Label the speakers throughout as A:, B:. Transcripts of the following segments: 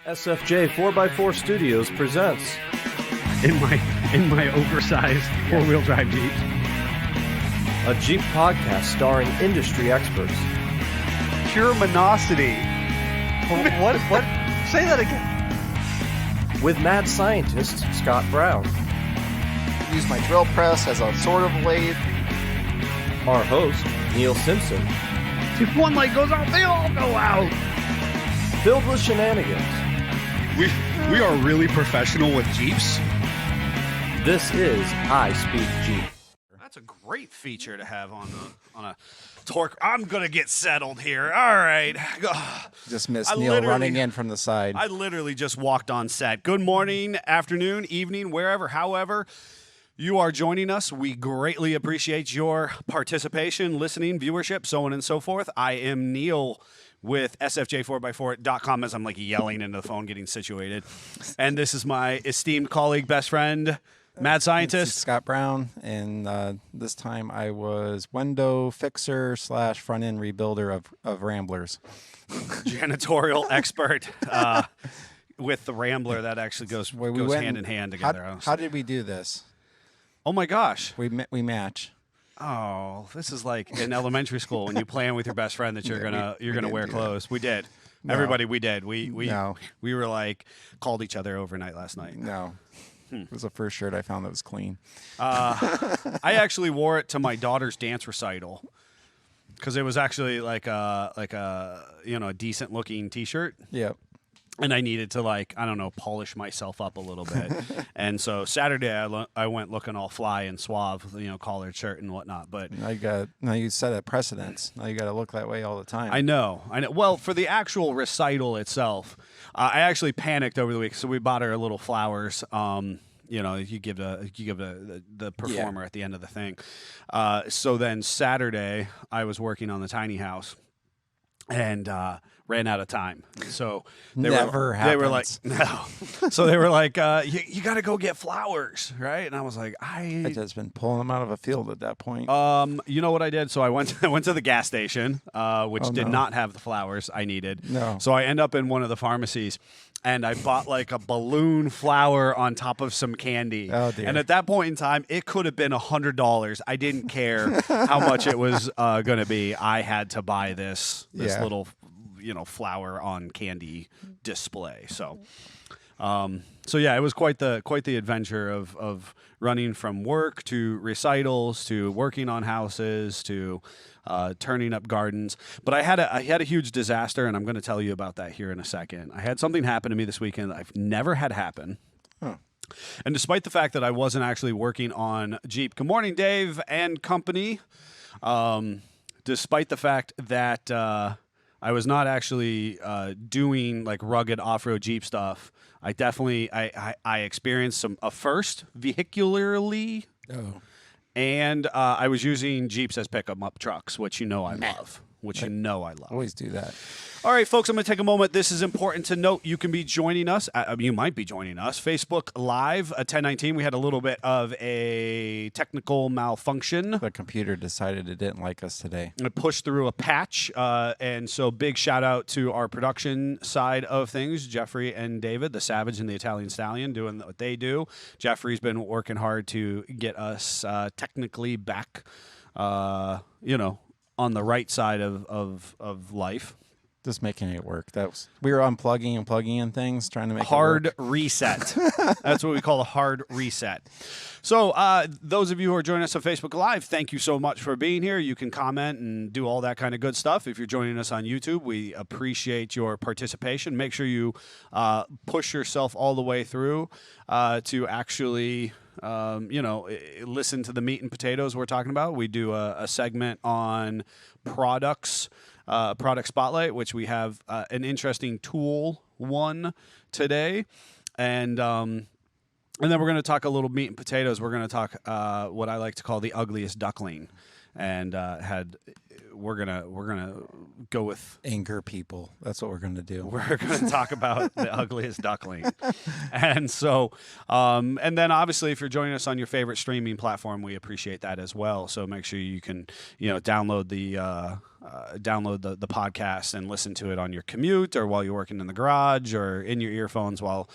A: SFJ 4x4 Studios presents
B: in my oversized four-wheel drive Jeep.
A: a Jeep podcast starring industry experts.
C: Pure monosity. What? Say that again.
A: With mad scientist Scott Brown,
D: Use my drill press as a sort of lathe.
A: our host Neil Simpson,
B: If one light goes out, they all go out.
A: filled with shenanigans.
E: We are really professional with Jeeps.
A: This is I Speak Jeep.
E: That's a great feature to have on a torque. I'm gonna get settled here. All right.
D: Just missed
E: I
D: Neil
E: literally-
D: running in from the side.
E: I literally just walked on set. Good morning, afternoon, evening, wherever, however you are joining us. We greatly appreciate your participation, listening, viewership, so on and so forth. I am Neil with SFJ4x4.com as I'm like yelling into the phone, getting situated. And this is my esteemed colleague, best friend, mad
D: This is
E: scientist.
D: Scott Brown, and this time I was window fixer / front end rebuilder of Ramblers.
E: Janitorial expert with the Rambler. That actually goes hand in hand together.
D: How did we do this?
E: Oh my gosh.
D: We match.
E: Oh, this is like in elementary school when you plan with your best friend that you're gonna
D: didn't
E: wear
D: do
E: clothes. We did.
D: No.
E: Everybody, we did. We
D: No.
E: we were like called each other overnight last night.
D: No. It was the first shirt I found that was clean.
E: I actually wore it to my daughter's dance recital because it was actually like a a decent looking T-shirt.
D: Yep.
E: And I needed to polish myself up a little bit. And so Saturday I went looking all fly and suave, collared shirt and whatnot. But
D: Now you set a precedence. Now you got to look that way all the time.
E: I know. Well, for the actual recital itself, I actually panicked over the week. So we bought her little flowers. You give the performer at the end of the thing. So then Saturday I was working on the tiny house and ran out of time. So they were like, no. So they were like, you got to go get flowers, right? And I was like,
D: I just been pulling them out of a field at that point.
E: you know what I did? So I went to the gas station, which did not have the flowers I needed.
D: No.
E: So I end up in one of the pharmacies. And I bought like a balloon flower on top of some candy.
D: Oh, dear.
E: And at that point in time, it could have been $100. I didn't care how much it was going to be. I had to buy this little, flower on candy display. So, it was quite the adventure of running from work to recitals to working on houses to turning up gardens. But I had a huge disaster, and I'm going to tell you about that here in a second. I had something happen to me this weekend that I've never had happen.
D: Huh.
E: And despite the fact that I wasn't actually working on Jeep, good morning, Dave and company. Despite the fact that I was not actually doing like rugged off-road Jeep stuff, I definitely I experienced a first vehicularly.
D: Oh.
E: And I was using Jeeps as pickup trucks, which I love.
D: Always do that.
E: All right, folks, I'm going to take a moment. This is important to note. You can be joining us. You might be joining us. Facebook Live at 1019. We had a little bit of a technical malfunction.
D: The computer decided it didn't like us today.
E: I pushed through a patch, and so big shout out to our production side of things, Jeffrey and David, the Savage and the Italian Stallion, doing what they do. Jeffrey's been working hard to get us technically back, on the right side of life.
D: Just making it work. We were unplugging and plugging in things, trying to make
E: hard
D: it work.
E: reset. That's what we call a hard reset. So those of you who are joining us on Facebook Live, thank you so much for being here. You can comment and do all that kind of good stuff. If you're joining us on YouTube, we appreciate your participation. Make sure you push yourself all the way through to actually listen to the meat and potatoes we're talking about. We do a segment on products, product spotlight, which we have an interesting tool one today, and then we're going to talk a little meat and potatoes. We're going to talk what I like to call the ugliest duckling, and had we're gonna go with
D: Anger people. That's what we're going to do.
E: we're going to talk about the ugliest duckling. And so, and then obviously, if you're joining us on your favorite streaming platform, we appreciate that as well. So make sure you can, download the podcast and listen to it on your commute or while you're working in the garage or in your earphones while,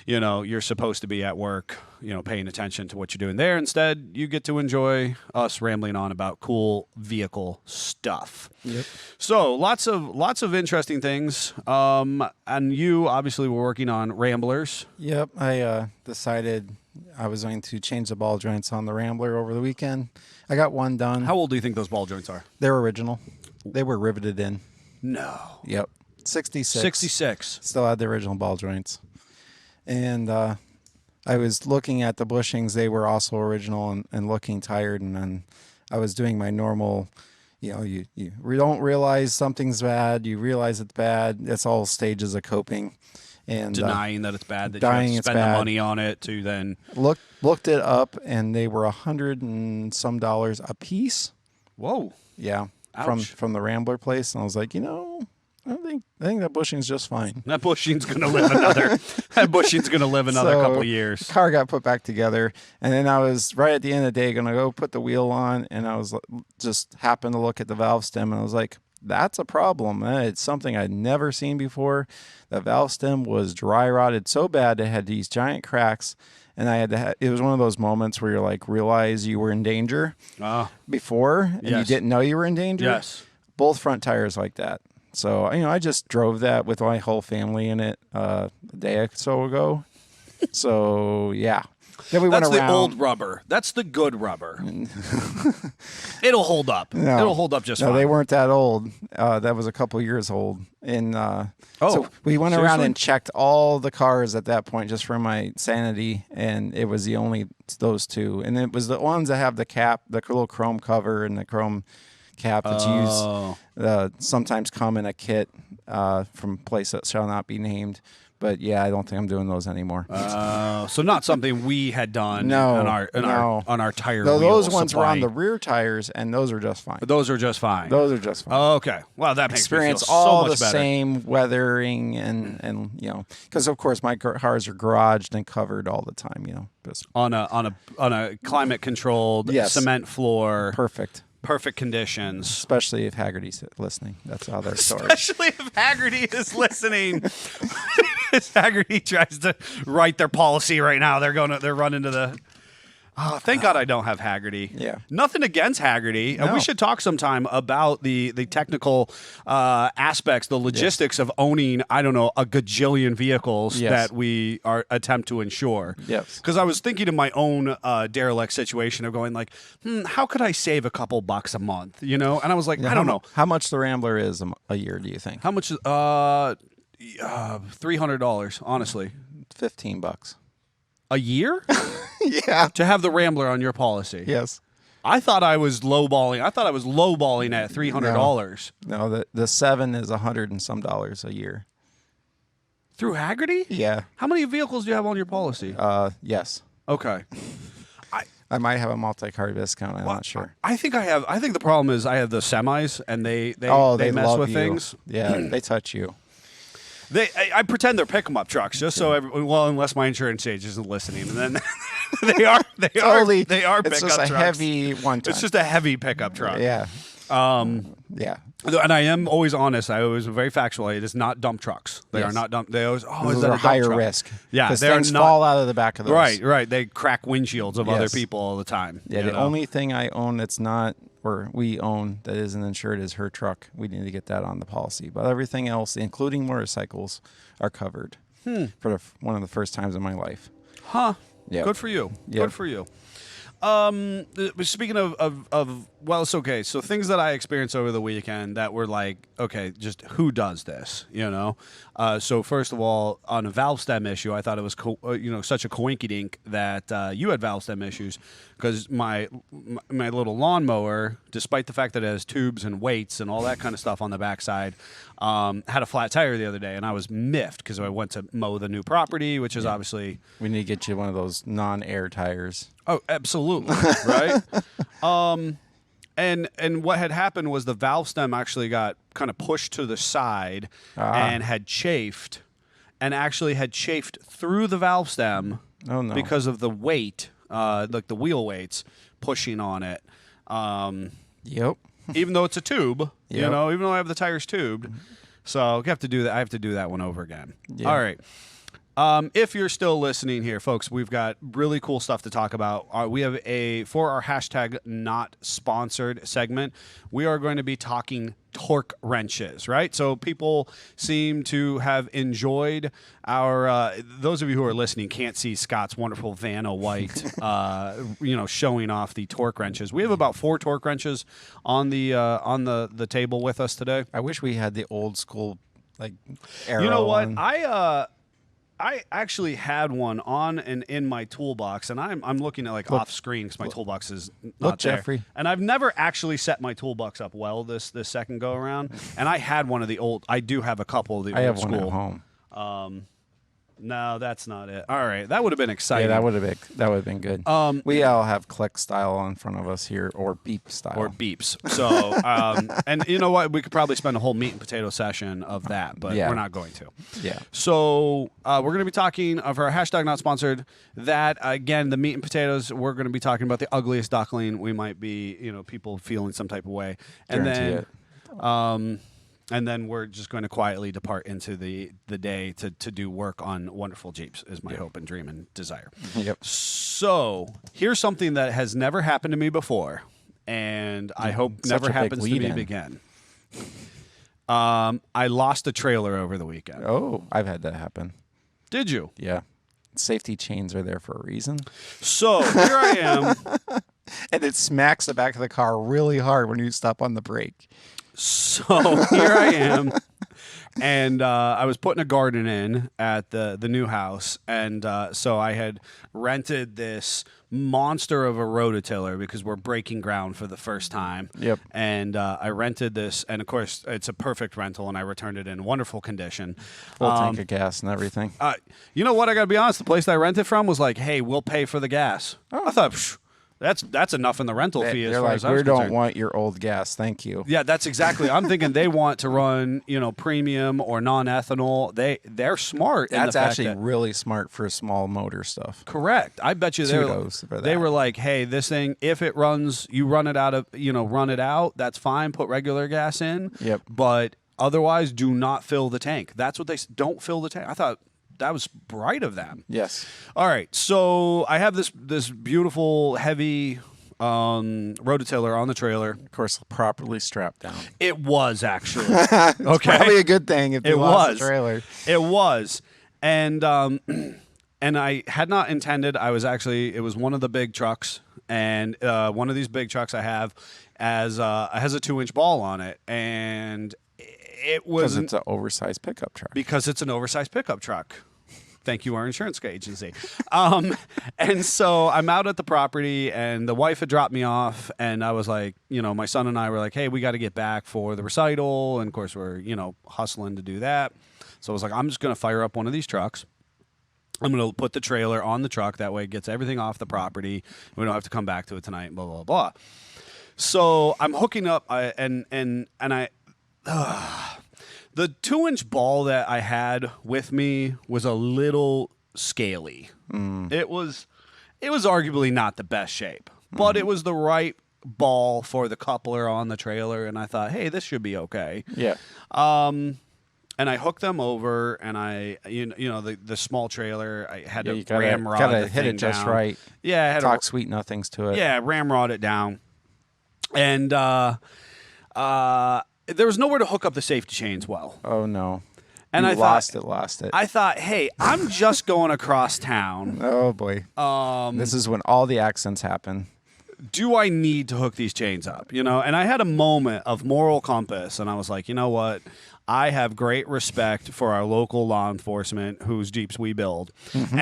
E: you're supposed to be at work, paying attention to what you're doing there. Instead, you get to enjoy us rambling on about cool vehicle stuff.
D: Yep.
E: So lots of interesting things. And you obviously were working on Ramblers.
D: Yep. I decided I was going to change the ball joints on the Rambler over the weekend. I got one done.
E: How old do you think those ball joints are?
D: They're original. They were riveted in.
E: No.
D: Yep. 66.
E: 66.
D: Still had the original ball joints. And I was looking at the bushings. They were also original and looking tired. And then I was doing my normal, you don't realize something's bad. You realize it's bad. It's all stages of coping. And
E: Denying that it's bad, that you have to spend the money on it to then...
D: Looked it up, and they were $100 and some a piece.
E: Whoa.
D: Yeah.
E: Ouch.
D: From the Rambler place. And I was like, I think that bushing's just fine.
E: That bushing's gonna live another. Couple of years.
D: The car got put back together, and then I was right at the end of the day gonna go put the wheel on, and I was just happened to look at the valve stem, and I was like, "That's a problem. It's something I'd never seen before." The valve stem was dry rotted so bad it had these giant cracks, and I had to. It was one of those moments where you're like, realize you were in danger before, and you didn't know you were in danger.
E: Yes.
D: Both front tires like that. So, I just drove that with my whole family in it a day or so ago. So, yeah. Then we went around.
E: That's the old rubber. That's the good rubber. It'll hold up.
D: No.
E: It'll hold up just fine.
D: No, they weren't that old. That was a couple years old. And so we went around and checked all the cars at that point just for my sanity, and it was those two. And it was the ones that have the cap, the little chrome cover and the chrome cap that's used sometimes come in a kit from place that shall not be named. But yeah, I don't think I'm doing those anymore.
E: So not something we had done on our tire wheel
D: those ones
E: supply.
D: were on the rear tires, and those are just fine.
E: Those are just fine.
D: Those are just fine.
E: Oh, okay. Well, that makes
D: Experience
E: me feel
D: all
E: so much
D: the
E: better.
D: same weathering and because of course my cars are garaged and covered all the time. Just
E: on a climate controlled cement floor. Perfect conditions.
D: Especially if Haggerty's listening. That's how they're stored.
E: Especially if Haggerty is listening. If Haggerty tries to write their policy right now, they're running to the... Oh, thank God I don't have Haggerty.
D: Yeah.
E: Nothing against Haggerty.
D: No.
E: We should talk sometime about the technical aspects, the logistics of owning, a gajillion vehicles that we attempt to insure.
D: Yes.
E: Because I was thinking of my own derelict situation of going like, how could I save a couple bucks a month? And I was like, I don't know.
D: How much the Rambler is a year, do you think?
E: How much is $300, honestly.
D: $15.
E: A year?
D: Yeah.
E: To have the Rambler on your policy.
D: Yes.
E: I thought I was lowballing. at $300.
D: No, the 7 is $100 and some a year.
E: Through Haggerty?
D: Yeah.
E: How many vehicles do you have on your policy?
D: Yes.
E: Okay.
D: I might have a multi-car discount. I'm not sure.
E: I think the problem is I have the semis and they mess
D: love
E: with
D: you.
E: things.
D: Yeah, they touch you.
E: I pretend they're pick-em-up trucks just so unless my insurance agent isn't listening, and then they are
D: Totally.
E: pickup
D: It's just
E: trucks.
D: a heavy one time.
E: It's just a heavy pickup truck.
D: Yeah. Yeah.
E: And I am always honest. I always very factual. It is not dump trucks. They are not dump. They always
D: Those
E: is that
D: are
E: a dump
D: higher
E: truck?
D: risk.
E: Yeah,
D: because
E: they're
D: things
E: not
D: fall out of the back of those.
E: Right. They crack windshields of other
D: Yes.
E: people all the time.
D: Yeah. The only thing I own that's not, or we own that isn't insured is her truck. We need to get that on the policy. But everything else, including motorcycles, are covered for one of the first times in my life.
E: Huh.
D: Yep.
E: Good for you.
D: Yep.
E: Good for you. Speaking of well, it's okay. So things that I experienced over the weekend that were like, okay, just who does this, So first of all, on a valve stem issue, I thought it was such a coinkydink that you had valve stem issues because my little lawnmower, despite the fact that it has tubes and weights and all that kind of stuff on the backside, had a flat tire the other day, and I was miffed because I went to mow the new property, which is obviously
D: We need to get you one of those non-air tires.
E: Oh, absolutely, right? And what had happened was the valve stem actually got kind of pushed to the side and had chafed, and actually had chafed through the valve stem because of the weight, like the wheel weights pushing on it.
D: Yep.
E: Even though it's a tube, even though I have the tires tubed. So I have to do that one over again. Yep. All right. If you're still listening here, folks, we've got really cool stuff to talk about. We have for our hashtag not sponsored segment, we are going to be talking torque wrenches, right? So people seem to have enjoyed our, those of you who are listening can't see Scott's wonderful Vanna white, showing off the torque wrenches. We have about 4 torque wrenches on the table with us today.
D: I wish we had the old school, like, arrow.
E: You know what?
D: One.
E: I actually had one on and in my toolbox, and I'm looking at off screen because my toolbox is not there.
D: Jeffrey.
E: And I've never actually set my toolbox up well this second go around. And I had one of the old. I do have a couple of the
D: I
E: old
D: have
E: school.
D: one at home.
E: No, that's not it. All right, that would have been exciting.
D: Yeah, that would have been good. We all have click style in front of us here, or beep style,
E: or beeps. So, and you know what? We could probably spend a whole meat and potato session of that, but we're not going to.
D: Yeah.
E: So we're going to be talking of our hashtag not sponsored. That again, the meat and potatoes. We're going to be talking about the ugliest duckling. We might be, people feeling some type of way, and
D: Guarantee
E: then, and then we're just going to quietly depart into the day to do work on wonderful Jeeps is my hope and dream and desire.
D: Yep.
E: So here's something that has never happened to me before, and I hope never happens to me again. I lost a trailer over the weekend.
D: Oh, I've had that happen.
E: Did you?
D: Yeah. Safety chains are there for a reason.
E: So here I am.
D: And it smacks the back of the car really hard when you stop on the brake.
E: So here I am, and I was putting a garden in at the new house, and so I had rented this monster of a rototiller because we're breaking ground for the first time.
D: Yep.
E: And I rented this, and of course it's a perfect rental, and I returned it in wonderful condition.
D: Full tank of gas and everything.
E: You know what? I got to be honest. The place that I rented from was like, "Hey, we'll pay for the gas." Oh. I thought. Phew, that's enough in the rental fee as far as I was concerned.
D: We don't want your old gas, thank you.
E: Yeah, that's exactly. I'm thinking they want to run, premium or non-ethanol. They're smart.
D: That's actually really smart for small motor stuff.
E: Correct. I bet you they were like, hey, this thing, if it runs, you run it out. That's fine. Put regular gas in.
D: Yep.
E: But otherwise, do not fill the tank. That's what don't fill the tank. I thought. That was bright of them.
D: Yes.
E: All right. So I have this beautiful, heavy rototiller on the trailer.
D: Of course, properly strapped down.
E: It was actually. Okay.
D: Probably a good thing if you lost the trailer.
E: It was. And I had not intended. It was one of the big trucks. And one of these big trucks I have has a 2-inch ball on it. And it was.
D: Because it's an oversized pickup truck.
E: Because it's an oversized pickup truck. Thank you, our insurance agency. And so I'm out at the property, and the wife had dropped me off, and I was like, my son and I were like, hey, we got to get back for the recital, and of course we're, hustling to do that. So I was like, I'm just going to fire up one of these trucks. I'm going to put the trailer on the truck. That way it gets everything off the property. We don't have to come back to it tonight, blah, blah, blah. So I'm hooking up, the 2-inch ball that I had with me was a little scaly. It was arguably not the best shape, but it was the right ball for the coupler on the trailer, and I thought, hey, this should be okay.
D: Yeah.
E: And I hooked them over, and the small trailer, I had to ramrod
D: gotta
E: the
D: hit
E: thing
D: it just
E: down.
D: right.
E: Yeah, I had
D: talk sweet nothings to it.
E: Yeah, ramrod it down, and there was nowhere to hook up the safety chains well.
D: Oh, no.
E: And I
D: lost it.
E: I thought, hey, I'm just going across town.
D: Oh, boy. This is when all the accidents happen.
E: Do I need to hook these chains up? And I had a moment of moral compass, and I was like, you know what? I have great respect for our local law enforcement whose Jeeps we build. Mm-hmm.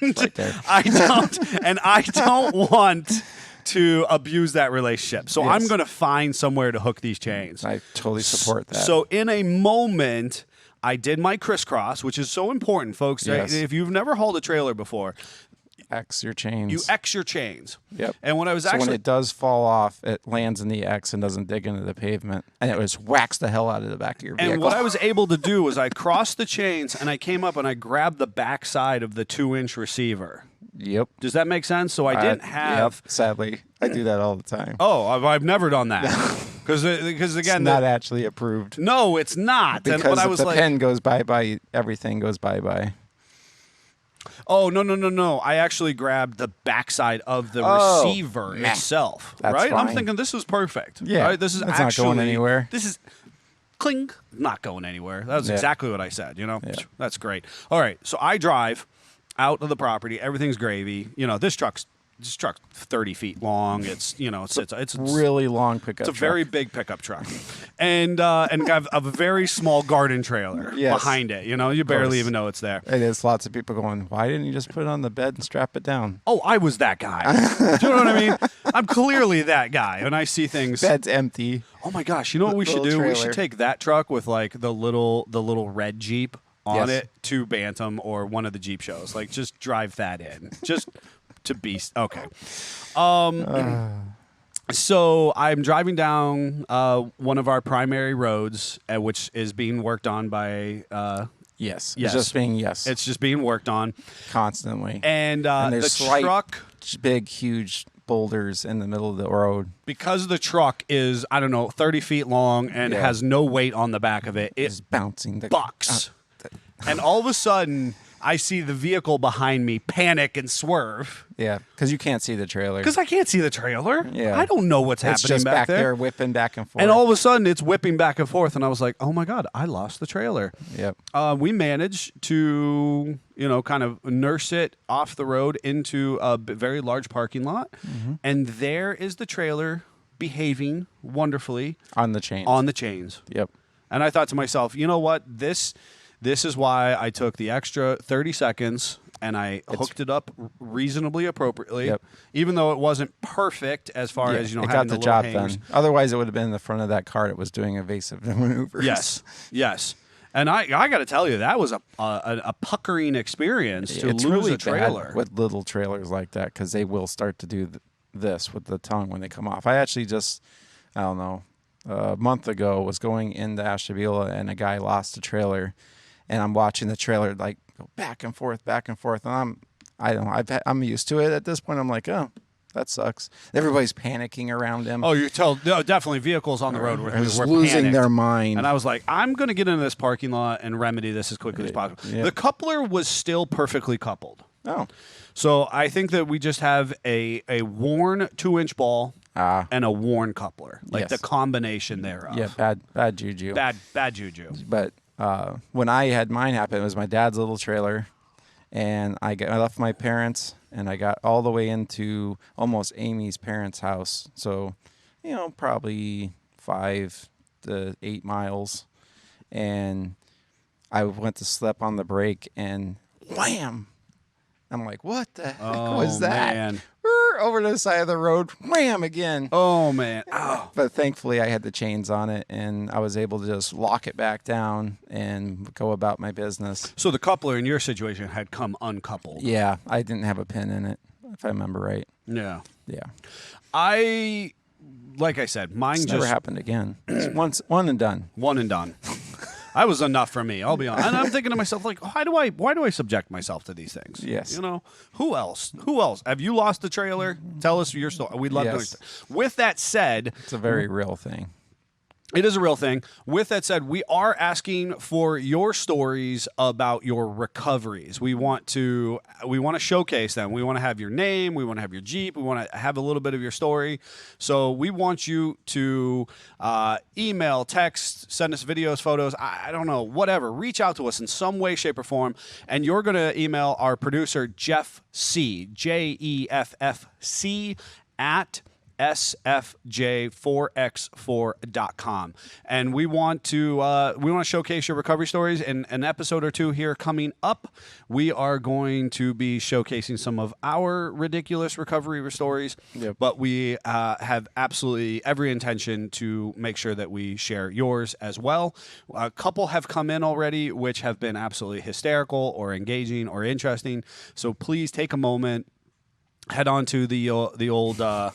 E: And
D: right there.
E: I don't want to abuse that relationship. So I'm going to find somewhere to hook these chains.
D: I totally support that.
E: So in a moment, I did my crisscross, which is so important, folks.
D: Yes.
E: If you've never hauled a trailer before,
D: X your chains.
E: You X your chains.
D: Yep.
E: And when I was
D: so when it does fall off, it lands in the X and doesn't dig into the pavement, and it just whacks the hell out of the back of your vehicle.
E: And what I was able to do was I crossed the chains and I came up and I grabbed the back side of the 2-inch receiver.
D: Yep.
E: Does that make sense? So I didn't have.
D: Yep, sadly, I do that all the time.
E: Oh, I've never done that. Because again,
D: it's not actually approved.
E: No, it's not.
D: Because
E: but I
D: if
E: was
D: the
E: like,
D: pen goes bye-bye, everything goes bye-bye.
E: oh, no. I actually grabbed the backside of the receiver itself.
D: That's
E: right?
D: fine.
E: I'm thinking this is perfect.
D: Yeah.
E: Right? This is
D: it's
E: actually
D: not going anywhere.
E: This is cling, not going anywhere. That was exactly what I said. You know,
D: Yeah.
E: That's great. All right, so I drive out of the property. Everything's gravy. You know, this truck's 30 feet long. It's it's
D: really long pickup.
E: It's a very big pickup truck, and got a very small garden trailer behind it. You know, you barely even know it's there.
D: It is. Lots of people going, why didn't you just put it on the bed and strap it down?
E: Oh, I was that guy. Do you know what I mean? I'm clearly that guy. When I see things,
D: Bed's empty.
E: oh my gosh, you know what we should do?
D: Trailer.
E: We should take that truck with like the little red Jeep on
D: Yes.
E: it to Bantam or one of the Jeep shows. Like, just drive that in. Just to be okay. So I'm driving down one of our primary roads, which is being worked on by.
D: Yes.
E: Yes.
D: It's just being
E: It's just being worked on
D: constantly.
E: and
D: there's
E: the truck.
D: big, huge boulders in the middle of the road.
E: Because the truck is, I don't know, 30 feet long and has no weight on the back of it,
D: It's bouncing.
E: bucks. And all of a sudden, I see the vehicle behind me panic and swerve.
D: Yeah, because you can't see the trailer.
E: Because I can't see the trailer.
D: Yeah.
E: I don't know what's
D: It's
E: happening
D: just
E: back there.
D: whipping back and forth.
E: And all of a sudden, it's whipping back and forth. And I was like, oh, my God, I lost the trailer.
D: Yep.
E: We managed to, kind of nurse it off the road into a very large parking lot.
D: Mm-hmm.
E: And there is the trailer behaving wonderfully
D: On the chains.
E: on the chains.
D: Yep.
E: And I thought to myself, you know what? This is why I took the extra 30 seconds and I hooked it up reasonably appropriately,
D: Yep.
E: even though it wasn't perfect as far as,
D: it
E: having
D: got
E: the
D: the
E: little
D: job
E: hangers.
D: done. Otherwise, it would have been in the front of that car that was doing evasive maneuvers.
E: Yes. And I got to tell you, that was a puckering experience to
D: It's
E: lose
D: really
E: a trailer.
D: bad with little trailers like that because they will start to do this with the tongue when they come off. I actually I don't know, a month ago was going into Ashtabula and a guy lost a trailer, and I'm watching the trailer like go back and forth, and I'm used to it at this point. I'm like, oh, that sucks. Everybody's panicking around him.
E: Oh, definitely vehicles on the road were
D: losing
E: panicked.
D: their mind.
E: And I was like, I'm going to get into this parking lot and remedy this as quickly as possible.
D: Yeah.
E: The coupler was still perfectly coupled.
D: Oh.
E: So I think that we just have a worn 2-inch ball and a worn coupler, like the combination thereof.
D: Yeah, bad juju.
E: Bad juju.
D: But when I had mine happen, it was my dad's little trailer, and I left my parents, and I got all the way into almost Amy's parents' house. So, probably 5 to 8 miles, and I went to slip on the brake, and wham! I'm like, what the heck was that?
E: Man.
D: Over to the side of the road, wham again.
E: Oh, man. Oh.
D: But thankfully, I had the chains on it, and I was able to just lock it back down and go about my business.
E: So the coupler in your situation had come uncoupled.
D: Yeah, I didn't have a pin in it, if I remember right.
E: Yeah.
D: Yeah.
E: Like I said, mine
D: It's
E: just
D: never happened again. It's one and done.
E: one and done. That was enough for me. I'll be honest. And I'm thinking to myself, like, why do I subject myself to these things?
D: Yes.
E: Who else? Have you lost the trailer? Tell us your story. We'd love to know.
D: Yes.
E: With that said,
D: It's a very real thing.
E: it is a real thing. With that said, we are asking for your stories about your recoveries. We want to showcase them. We want to have your name. We want to have your Jeep. We want to have a little bit of your story. So we want you to email, text, send us videos, photos. I don't know, whatever. Reach out to us in some way, shape, or form. And you're going to email our producer, Jeffc, Jeffc, at sfj4x4.com, and we want to showcase your recovery stories. In an episode or two here coming up, we are going to be showcasing some of our ridiculous recovery stories.
D: Yep.
E: But we have absolutely every intention to make sure that we share yours as well. A couple have come in already, which have been absolutely hysterical or engaging or interesting. So please take a moment. head on to the old the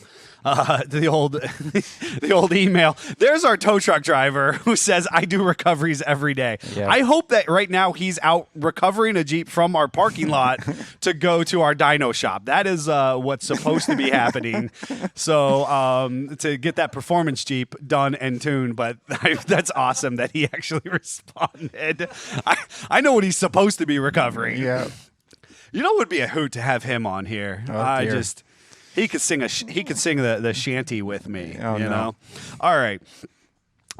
E: old email. There's our tow truck driver who says, I do recoveries every day.
D: Yeah.
E: I hope that right now he's out recovering a Jeep from our parking lot to go to our dyno shop. That is what's supposed to be happening. So to get that performance Jeep done and tuned, but that's awesome that he actually responded. I know what he's supposed to be recovering.
D: Yeah.
E: You know, it would be a hoot to have him on here.
D: Oh, dear.
E: He could sing the shanty with me.
D: Oh,
E: you
D: no.
E: know. All right.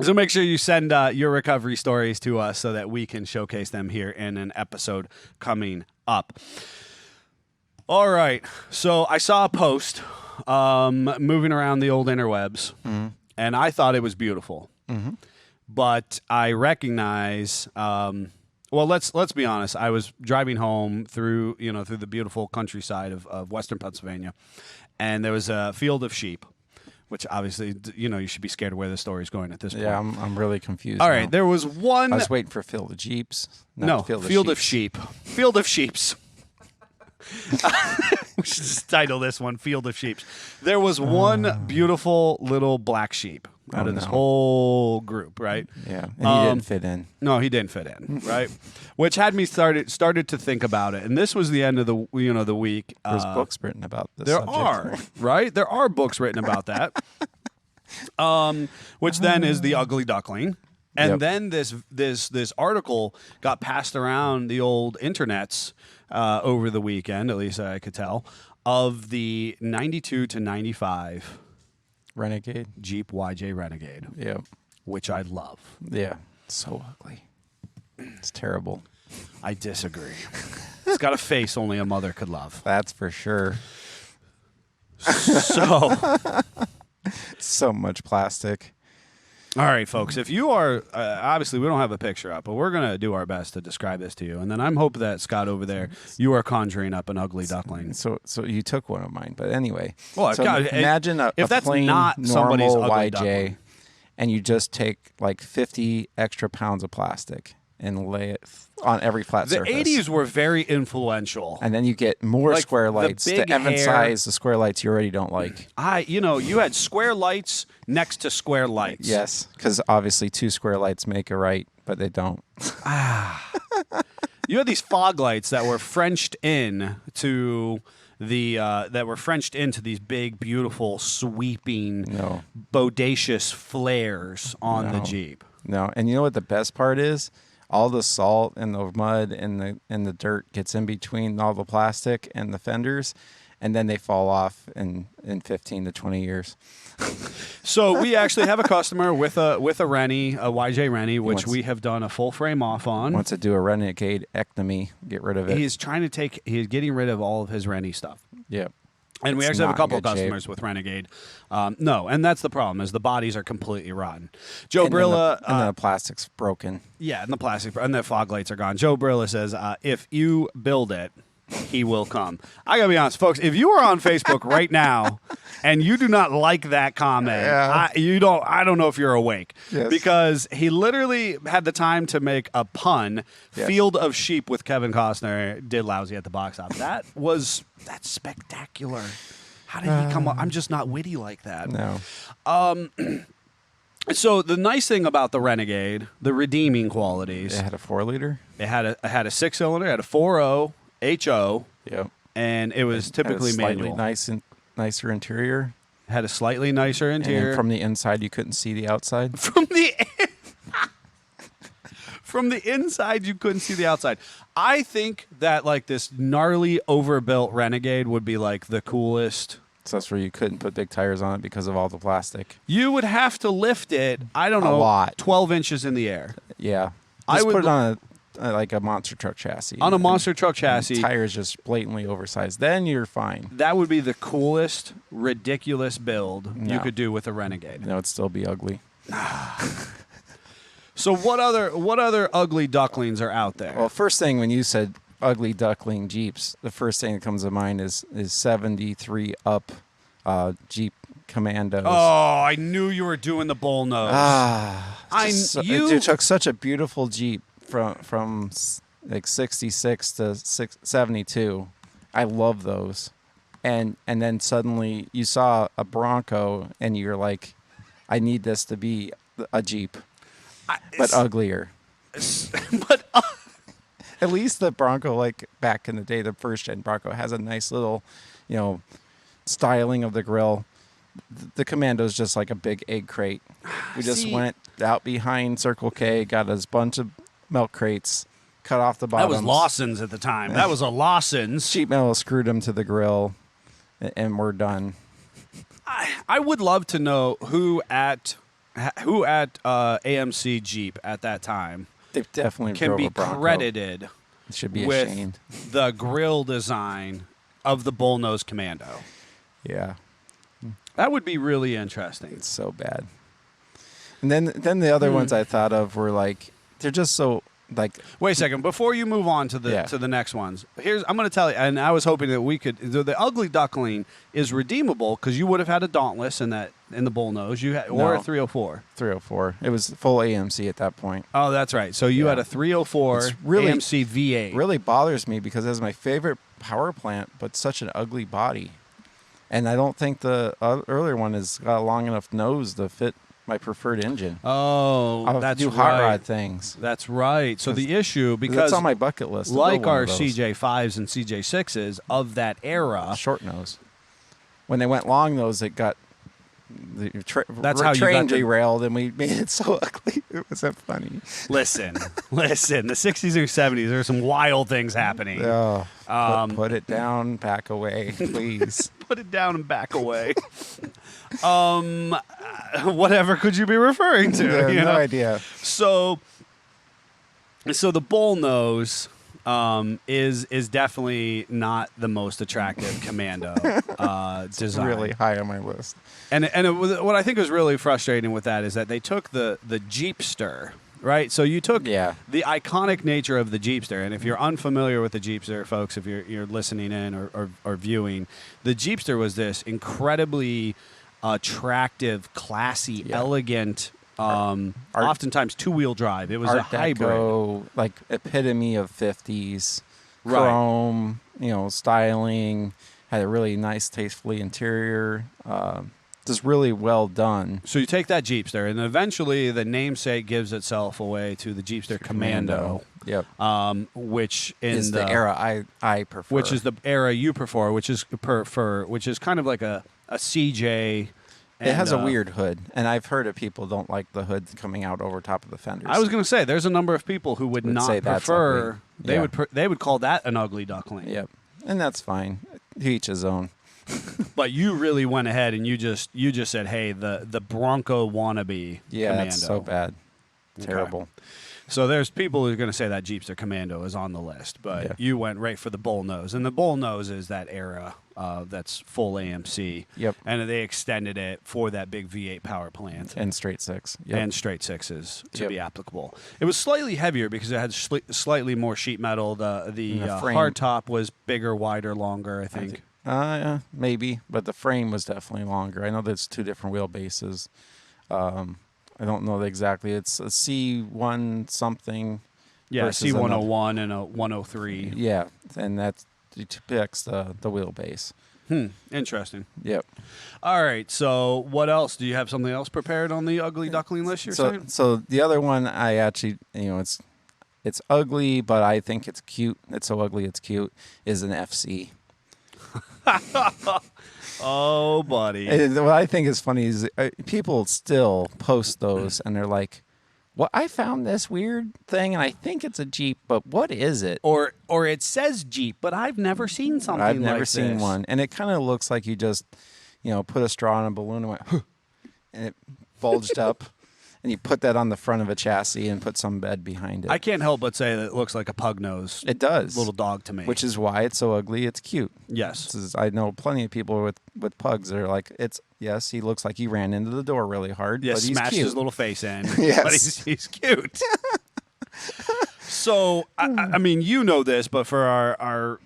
E: So make sure you send your recovery stories to us so that we can showcase them here in an episode coming up. All right. So I saw a post moving around the old interwebs, and I thought it was beautiful.
D: Mm-hmm.
E: But I recognize. Well, let's be honest. I was driving home through the beautiful countryside of Western Pennsylvania, and there was a field of sheep, which obviously you should be scared of where the story is going at this point.
D: Yeah, I'm really confused.
E: All
D: now.
E: right, there was one.
D: I was waiting for field of Jeeps.
E: No, field of sheep. Field of sheeps. We should just title this one "Field of Sheep." There was one beautiful little black sheep out of this whole group, right?
D: Yeah, and he didn't fit in.
E: No, he didn't fit in, right? Which had me started to think about it. And this was the end of the the week.
D: There's books written about this.
E: There
D: subject.
E: are, right? There are books written about that. Which then is the ugly duckling. And
D: Yep.
E: then this article got passed around the old internets over the weekend, at least I could tell, of the 92 to 95
D: Renegade.
E: Jeep YJ Renegade,
D: Yeah,
E: which I love.
D: yeah. So ugly. It's terrible.
E: I disagree. It's got a face only a mother could love.
D: That's for sure.
E: So,
D: So much plastic.
E: all right, folks, if you are, obviously we don't have a picture up, but we're going to do our best to describe this to you. And then I'm hoping that, Scott, over there, you are conjuring up an ugly duckling.
D: So you took one of mine, but anyway.
E: Well,
D: so
E: God,
D: imagine
E: if
D: a
E: that's
D: plain,
E: not somebody's
D: normal
E: ugly
D: YJ,
E: duckling.
D: and you just take like 50 extra pounds of plastic and lay it on every flat
E: The
D: surface.
E: 80s were very influential.
D: And then you get more
E: Like
D: square
E: the
D: lights
E: big
D: to emphasize
E: hair.
D: the square lights you already don't like.
E: You had square lights next to square lights.
D: Yes, because obviously 2 square lights make a right, but they don't.
E: You had these fog lights that were Frenched in to these big, beautiful, sweeping,
D: No.
E: bodacious flares on the
D: No.
E: Jeep.
D: No, and you know what the best part is? All the salt and the mud and the dirt gets in between all the plastic and the fenders, and then they fall off in 15 to 20 years.
E: So we actually have a customer with a Rennie, a YJ Rennie, which
D: wants-
E: we have done a full frame off on.
D: Wants to do a Renegade ectomy, get rid of it.
E: He's getting rid of all of his Rennie stuff.
D: Yep.
E: And we
D: It's
E: actually have a
D: not in
E: couple of
D: good shape.
E: customers with Renegade. No, and that's the problem, is the bodies are completely rotten. Joe
D: And then
E: Brilla...
D: and then the plastic's broken.
E: yeah, and the plastic, and the fog lights are gone. Joe Brilla says, if you build it, he will come. I got to be honest, folks, if you are on Facebook right now and you do not like that comment,
D: Yeah.
E: I don't know if you're awake.
D: Yes. Because
E: He literally had the time to make a pun,
D: Yes.
E: Field of Sheep with Kevin Costner, did lousy at the box office. That's spectacular. How did he come up? I'm just not witty like that.
D: No.
E: So the nice thing about the Renegade, the redeeming qualities,
D: It had a 4-liter.
E: it had a 6-cylinder, it had a 4.0 HO,
D: Yep.
E: and it was
D: Had a
E: typically
D: slightly
E: manual.
D: nicer interior.
E: Had a slightly nicer
D: And
E: interior.
D: then from the inside, you couldn't see the outside.
E: From the inside, you couldn't see the outside. I think that like this gnarly overbuilt Renegade would be like the coolest.
D: So that's where you couldn't put big tires on it because of all the plastic.
E: You would have to lift it, I don't know,
D: lot.
E: 12 inches in the air.
D: Yeah.
E: I
D: Just
E: would
D: put it on like a monster truck chassis.
E: On a
D: and-
E: monster truck
D: and
E: chassis.
D: Tires just blatantly oversized. Then you're fine.
E: That would be the coolest, ridiculous build you
D: No.
E: could do with a Renegade.
D: No, it'd still be ugly.
E: So what other ugly ducklings are out there?
D: Well, first thing when you said ugly duckling Jeeps, the first thing that comes to mind is 73 up Jeep Commandos.
E: Oh, I knew you were doing the bull nose.
D: It took such a beautiful Jeep from like 66 to 72. I love those. and then suddenly you saw a Bronco, and you're like, I need this to be a Jeep, but uglier.
E: But
D: at least the Bronco, like back in the day, the first gen Bronco has a nice little, styling of the grill. The Commando is just like a big egg crate. We just went out behind Circle K, got us a bunch of milk crates, cut off the bottoms.
E: that was Lawson's at the time. That was a Lawson's.
D: Sheet metal screwed them to the grill, and we're done.
E: I would love to know who at AMC Jeep at that time
D: They definitely
E: can
D: drove
E: be
D: a Bronco.
E: credited
D: Should be
E: with
D: ashamed.
E: the grill design of the Bullnose Commando.
D: Yeah,
E: That would be really interesting.
D: it's so bad. And then the other ones I thought of were like, they're just so like.
E: Wait a second. Before you move on to the next ones, I'm going to tell you, and I was hoping that we could. The ugly duckling is redeemable because you would have had a Dauntless in the Bullnose, or a 304.
D: 304. It was full AMC at that point.
E: Oh, that's right. So you had a 304
D: It's really-
E: AMC V8.
D: Really bothers me because it's my favorite power plant, but such an ugly body. And I don't think the earlier one has got a long enough nose to fit my preferred engine.
E: Oh,
D: I'll
E: that's
D: do
E: right.
D: hot rod things.
E: That's right. So the issue, because
D: That's on my bucket list. to
E: like
D: build one
E: our
D: of those.
E: CJ5s and CJ6s of that era,
D: Short nose. When they went long nose, it got the
E: That's how you
D: train
E: got the-
D: derailed, and we made it so ugly. It wasn't funny.
E: listen, the 60s or 70s, there were some wild things happening.
D: Oh, put it down, back away, please.
E: Put it down and back away. Whatever could you be referring to?
D: Yeah,
E: you
D: no
E: know?
D: idea.
E: So the Bullnose is definitely not the most attractive Commando design.
D: Really high on my list.
E: And what I think was really frustrating with that is that they took the Jeepster, right? So you took the iconic nature of the Jeepster, and if you're unfamiliar with the Jeepster, folks, if you're listening in or viewing, the Jeepster was this incredibly attractive, classy, elegant, oftentimes two-wheel drive. It was a hybrid.
D: Deco, like epitome of 50s. Chrome, styling, had a really nice, tastefully interior. Just really well done.
E: So you take that Jeepster, and eventually the namesake gives itself away to the Jeepster Commando.
D: Yep.
E: Which
D: is the era I prefer.
E: Which is the era you prefer, which is kind of like a CJ.
D: It has a weird hood, and I've heard of people don't like the hood coming out over top of the fenders.
E: I was going to say there's a number of people who would not
D: say that's
E: prefer.
D: ugly.
E: They would call that an ugly duckling.
D: Yep, and that's fine. To each his own.
E: But you really went ahead and you just said, hey, the Bronco wannabe.
D: Yeah,
E: Commando.
D: that's so bad. Terrible.
E: Okay. So there's people who are going to say that Jeepster Commando is on the list, but you went right for the Bullnose. And the Bullnose is that era that's full AMC.
D: Yep.
E: And they extended it for that big V8 power plant.
D: And straight six. Yep.
E: And straight sixes to be applicable. It was slightly heavier because it had slightly more sheet metal. The hard top was bigger, wider, longer, I think.
D: Maybe, but the frame was definitely longer. I know there's two different wheelbases. I don't know exactly. It's a C1 something.
E: Yeah, C101 and a 103.
D: Yeah, and that depicts the wheelbase.
E: Interesting.
D: Yep.
E: All right. So what else? Do you have something else prepared on the ugly duckling list you're saying?
D: So the other one, I actually, it's ugly, but I think it's cute. It's so ugly it's cute, is an FC.
E: Oh, buddy.
D: And what I think is funny is people still post those, and they're like, "Well, I found this weird thing, and I think it's a Jeep, but what is it?"
E: Or it says Jeep, but I've never seen something like this.
D: I've never seen one, and it kind of looks like you just, put a straw in a balloon and went, "Huh," and it bulged up, and you put that on the front of a chassis and put some bed behind it.
E: I can't help but say that it looks like a pug nose.
D: It does.
E: Little dog to me.
D: Which is why it's so ugly. It's cute.
E: Yes.
D: I know plenty of people with pugs that are like, yes, he looks like he ran into the door really hard, but he's
E: smashed
D: cute.
E: his little face in.
D: Yes.
E: But he's cute. So, I mean, this, but for our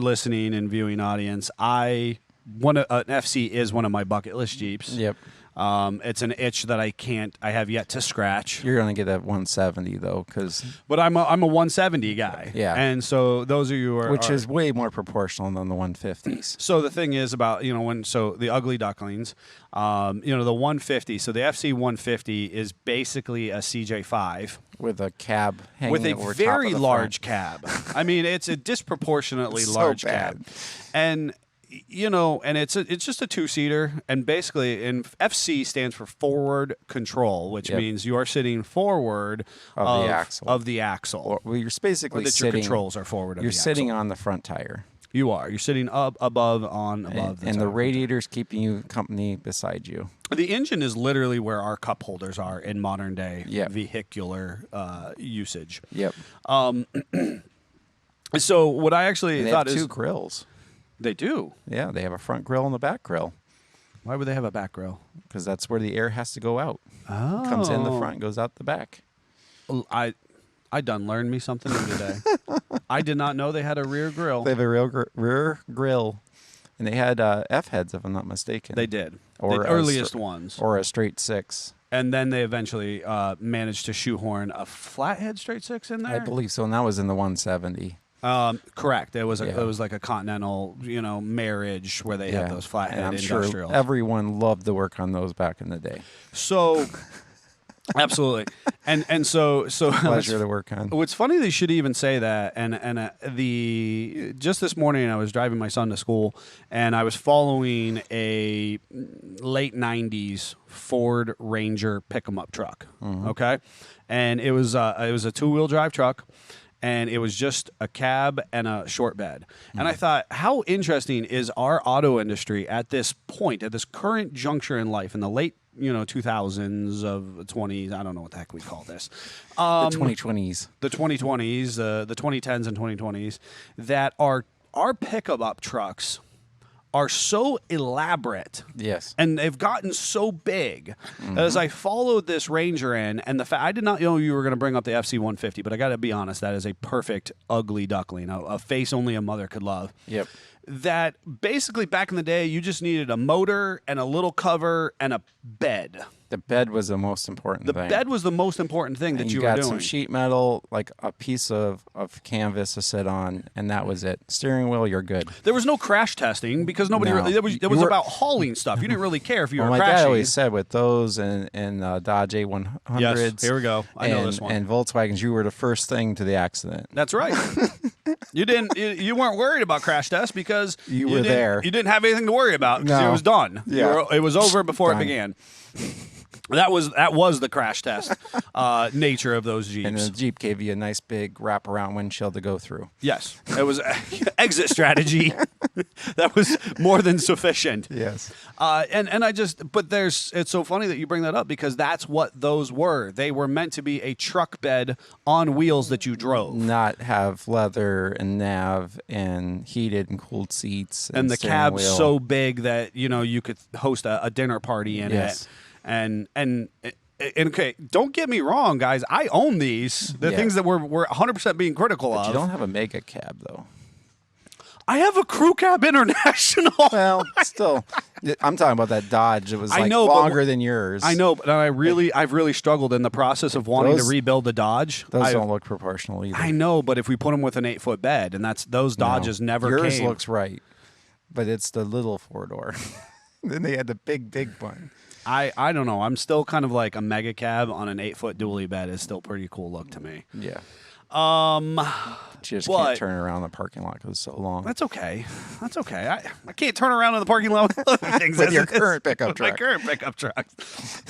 E: listening and viewing audience, an FC is one of my bucket list Jeeps.
D: Yep.
E: It's an itch that I have yet to scratch.
D: You're gonna get that 170 though, because
E: But I'm a 170 guy.
D: Yeah.
E: And so those of you who are,
D: which is way more proportional than the 150s.
E: So the thing is about, the ugly ducklings, the 150. So the FC 150 is basically a CJ5
D: With a cab hanging
E: with a
D: over
E: very
D: top of the
E: large
D: front.
E: cab. I mean, it's a disproportionately
D: It's so
E: large
D: bad.
E: cab. And and it's just a two-seater, and basically, and FC stands for forward control, which
D: Yep.
E: means you are sitting forward
D: Of the axle.
E: Of the axle.
D: Well, you're basically
E: Or that your
D: sitting.
E: controls are forward of
D: You're
E: the
D: sitting
E: axle.
D: on the front tire,
E: You are. You're sitting above the
D: and the
E: tire.
D: radiator's keeping you company beside you.
E: The engine is literally where our cup holders are in modern day
D: Yep.
E: vehicular usage.
D: Yep.
E: So what I actually
D: And they
E: thought
D: have
E: is
D: two grills.
E: they do.
D: Yeah, they have a front grill and a back grill
E: Why would they have a back grill?
D: because that's where the air has to go out.
E: Oh,
D: Comes in the front, goes out the back.
E: I done learned me something new today. I did not know they had a rear grill.
D: They have a rear grill, and they had F heads, if I'm not mistaken.
E: They did.
D: Or
E: the
D: a
E: earliest ones.
D: or a straight six.
E: And then they eventually managed to shoehorn a flathead straight six in there.
D: I believe so, and that was in the 170.
E: Correct. It was
D: Yeah.
E: it was like a continental, marriage where they had those flathead
D: and I'm
E: industrials.
D: sure everyone loved to work on those back in the day.
E: So, absolutely, and so
D: Pleasure to work on.
E: What's funny, they should even say that. And just this morning, I was driving my son to school, and I was following a late '90s Ford Ranger pick-em-up truck.
D: Mm-hmm.
E: Okay, and it was a two-wheel drive truck. And it was just a cab and a short bed. And I thought, how interesting is our auto industry at this point, at this current juncture in life, in the late 2000s of 20s, I don't know what the heck we call this.
D: The 2020s.
E: The 2020s, the 2010s and 2020s, that our pickup trucks are so elaborate.
D: Yes.
E: And they've gotten so big that as I followed this Ranger in, and I did not know you were going to bring up the FC 150, but I got to be honest, that is a perfect ugly duckling, a face only a mother could love.
D: Yep.
E: That basically back in the day, you just needed a motor and a little cover and a bed.
D: The bed was the most important thing.
E: The bed was the most important thing that
D: And
E: you
D: got
E: were doing.
D: some sheet metal, like a piece of canvas to sit on, and that was it. Steering wheel, you're good.
E: There was no crash testing because nobody
D: No.
E: really, it was about hauling stuff. You didn't really care if you
D: Well,
E: were
D: my
E: crashing.
D: dad always said with those and Dodge A100s.
E: Yes, here we go. I know
D: and-
E: this one.
D: And Volkswagens, you were the first thing to the accident.
E: That's right. You weren't worried about crash tests because
D: You were
E: didn't-
D: there.
E: You didn't have anything to worry about because it
D: No.
E: was done.
D: Yeah.
E: It was over before it
D: Done.
E: began. That was the crash test nature of those Jeeps.
D: And the Jeep gave you a nice big wraparound windshield to go through.
E: Yes, it was exit strategy. That was more than sufficient.
D: Yes.
E: It's so funny that you bring that up because that's what those were. They were meant to be a truck bed on wheels that you drove.
D: Not have leather and nav and heated and cooled seats.
E: And the
D: steering
E: cab's
D: wheel.
E: so big that you could host a dinner party in
D: Yes.
E: it. And okay, don't get me wrong, guys. I own these. The
D: Yeah.
E: things that we're 100% being critical
D: But
E: of.
D: you don't have a mega cab, though.
E: I have a Crew Cab International.
D: Well, still, I'm talking about that Dodge. It was
E: I
D: like
E: know, but
D: longer than yours.
E: I know, but I've really struggled in the process of wanting to
D: Those-
E: rebuild the Dodge.
D: Those don't look proportional either.
E: I know, but if we put them with an 8-foot bed, and those
D: No.
E: Dodges never
D: Yours
E: came.
D: looks right, but it's the little 4-door. Then they had the big one.
E: I don't know. I'm still kind of like a mega cab on an 8-foot dually bed is still pretty cool look to me.
D: Yeah. You just
E: But-
D: can't turn around the parking lot because it's so long.
E: That's okay. That's okay. I can't turn around in the parking lot with other things
D: With
E: as
D: your
E: it is.
D: current pickup
E: With my
D: truck.
E: current pickup trucks.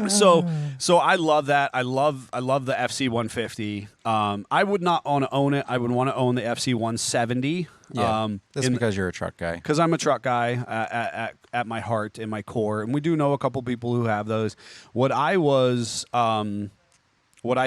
E: So I love that. I love the FC 150. I would not want to own it. I would want to own the FC 170.
D: Yeah. That's because you're a truck guy.
E: Because I'm a truck guy at my heart, in my core, and we do know a couple people who have those. What I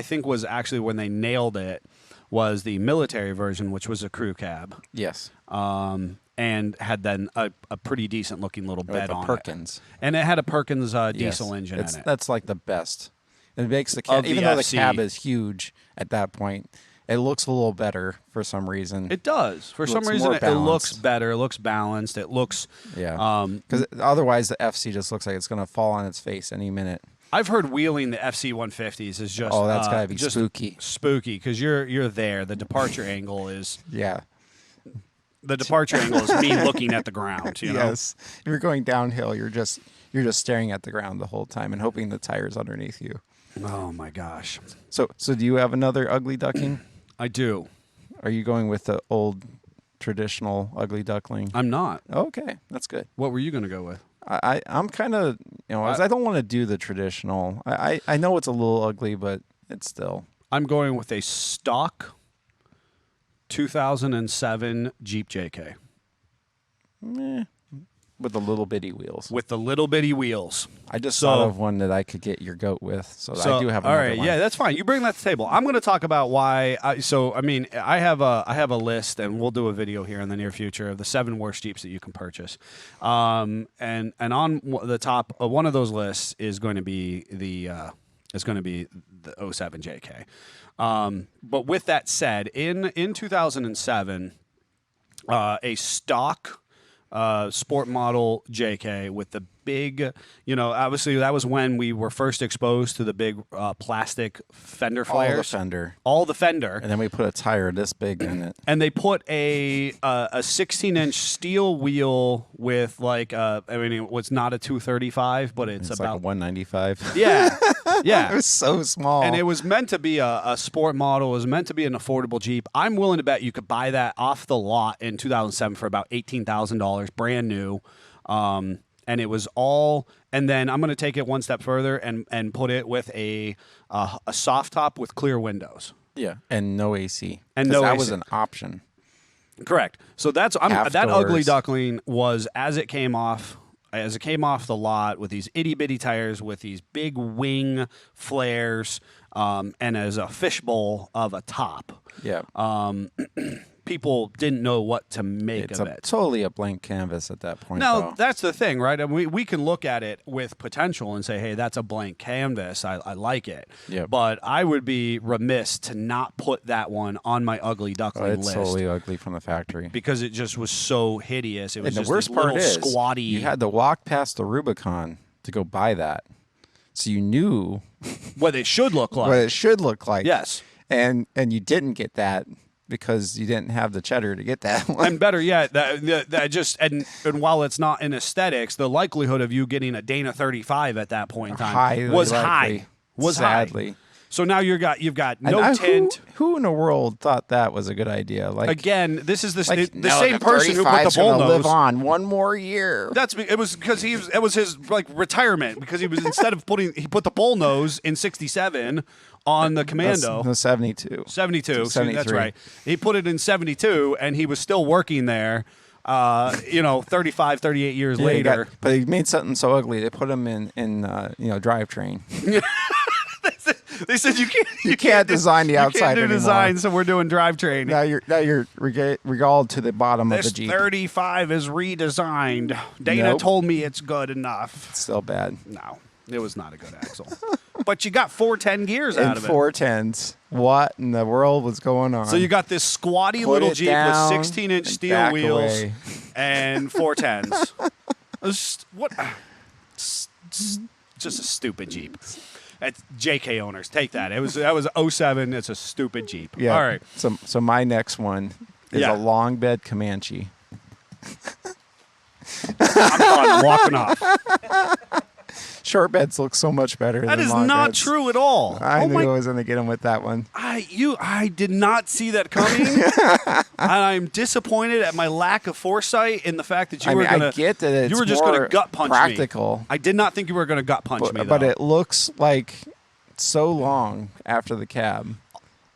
E: think was actually when they nailed it was the military version, which was a crew cab,
D: Yes.
E: and had then a pretty decent looking little bed
D: the
E: on
D: Perkins.
E: it, and it had a Perkins
D: Yes.
E: diesel engine in it.
D: That's like the best. It makes the
E: Of
D: cab,
E: the
D: even though the
E: FC.
D: cab is huge at that point, It looks a little better for some reason.
E: It does. For some
D: looks
E: reason,
D: more
E: it looks
D: balanced.
E: better. It looks balanced. It looks.
D: Yeah. Because otherwise, the FC just looks like it's going to fall on its face any minute.
E: I've heard wheeling the FC 150s is just.
D: Oh, that's gotta be
E: just
D: spooky.
E: Spooky because you're there. The departure angle is.
D: Yeah.
E: The departure angle is me looking at the ground. You know?
D: Yes. If you're going downhill, you're just staring at the ground the whole time and hoping the tire's underneath you.
E: Oh my gosh.
D: So do you have another ugly ducking?
E: I do.
D: Are you going with the old traditional ugly duckling?
E: I'm not.
D: Okay, that's good.
E: What were you going to go with?
D: I'm kind of, I don't want to do the traditional. I know it's a little ugly, but it's still.
E: I'm going with a stock 2007 Jeep JK.
D: With the little bitty wheels.
E: With the little bitty wheels.
D: I just thought of one that I could get your goat with, so I do have
E: all
D: another
E: right,
D: one.
E: yeah, that's fine. You bring that to the table. I'm going to talk about why. I have a list, and we'll do a video here in the near future of the 7 worst Jeeps that you can purchase. And on the top, one of those lists is going to be the 07 JK. But with that said, in 2007, a stock sport model JK with the big, obviously that was when we were first exposed to the big plastic fender flares. All the fender.
D: And then we put a tire this big in it.
E: And they put a 16-inch steel wheel with it was not a 235, but it's about
D: like a 195.
E: Yeah. Yeah.
D: It was so small.
E: And it was meant to be a sport model. It was meant to be an affordable Jeep. I'm willing to bet you could buy that off the lot in 2007 for about $18,000, brand new. And it was all, and then I'm going to take it one step further and put it with a soft top with clear windows.
D: Yeah, and no AC.
E: And no
D: that
E: AC.
D: was an option.
E: Correct. So that
D: Half
E: ugly
D: doors.
E: duckling was as it came off the lot with these itty bitty tires with these big wing flares, and as a fishbowl of a top.
D: Yeah.
E: People didn't know what to make
D: It's
E: of it.
D: totally a blank canvas at that point.
E: No,
D: though.
E: that's the thing, right? I mean, we can look at it with potential and say, hey, that's a blank canvas. I like it.
D: Yep.
E: But I would be remiss to not put that one on my ugly duckling
D: It's
E: list.
D: totally ugly from the factory.
E: Because it just was so hideous. It was
D: And the
E: just
D: worst
E: this
D: part
E: little
D: is,
E: squatty.
D: you had to walk past the Rubicon to go buy that. So you knew
E: what it should look like.
D: what it should look like.
E: Yes.
D: And you didn't get that because you didn't have the cheddar to get that one.
E: And better yet, that just and while it's not in aesthetics, the likelihood of you getting a Dana 35 at that point in time was high.
D: Sadly.
E: So now you've got no
D: And
E: tint.
D: Who in the world thought that was a good idea? Like
E: Again, this is the
D: no,
E: same person who put the
D: 35's gonna
E: bullnose.
D: live on one more year.
E: It was because it was his retirement because he was instead of he put the bullnose in 67 on the Commando.
D: No, 72.
E: 72.
D: 73.
E: That's right. He put it in 72 and he was still working there. 35, 38 years
D: Yeah,
E: later.
D: but he made something so ugly they put him in drivetrain.
E: They said
D: You can't design the outside
E: You can't do
D: anymore.
E: design, so we're doing drivetrain.
D: Now you're regaled to the bottom of
E: This
D: the Jeep.
E: 35 is redesigned. Dana
D: Nope.
E: told me it's good enough.
D: It's still bad.
E: No, it was not a good axle. But you got 410 gears out
D: And
E: of it.
D: 410s. What in the world was going on?
E: So you got this squatty
D: Put
E: little
D: it
E: Jeep
D: down
E: with 16-inch
D: and
E: steel
D: back
E: wheels
D: away.
E: and 410s. Just a stupid Jeep. That's JK owners. Take that. That was 07. It's a stupid Jeep.
D: Yeah.
E: All right.
D: So my next one is
E: Yeah.
D: a long bed Comanche.
E: I'm done walking off.
D: Short beds look so much better
E: That
D: than
E: is
D: long
E: not
D: beds.
E: true at all.
D: I knew I was going to get him with that one.
E: I did not see that coming. And I'm disappointed at my lack of foresight in the fact that you were going to.
D: I get that it's
E: you were just going
D: more
E: to gut punch
D: practical,
E: me. I did not think you were going to gut punch me.
D: but
E: Though.
D: it looks like so long after the cab.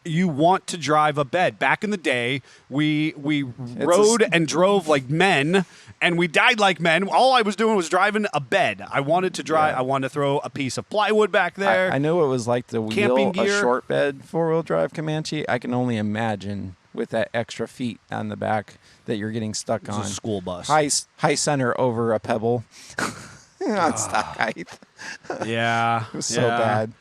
E: You want to drive a bed. Back in the day, we rode and drove like men, and we died like men. All I was doing was driving a bed. I wanted to drive.
D: Yeah.
E: I wanted to throw a piece of plywood back there.
D: I know it was like the
E: Camping
D: wheel,
E: gear.
D: a short bed 4-wheel drive Comanche. I can only imagine with that extra feet on the back that you're getting stuck
E: It's
D: on.
E: a school bus.
D: High center over a pebble on stock height.
E: Yeah,
D: It was so bad.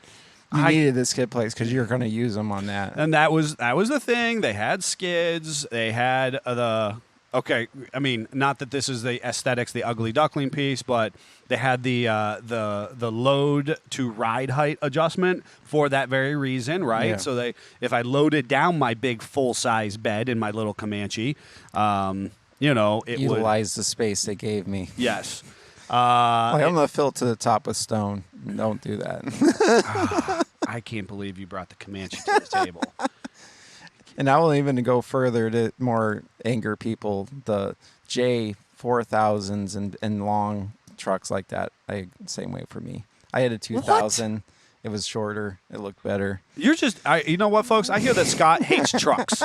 D: You needed the skid plates because you're going to use them on that.
E: And that was the thing. They had skids. They had okay. I mean, not that this is the aesthetics, the ugly duckling piece, but they had the load to ride height adjustment for that very reason, right?
D: Yeah.
E: So if I loaded down my big full size bed in my little Comanche, it
D: Utilize the space they gave me.
E: Yes.
D: I'm going to fill it to the top with stone. Don't do that.
E: I can't believe you brought the Comanche to the table.
D: And I will even go further to more anger people. The J4000s and long trucks like that, same way for me. I had a 2000. What? It was shorter. It looked better.
E: You're just, you know what, folks? I hear that Scott hates trucks.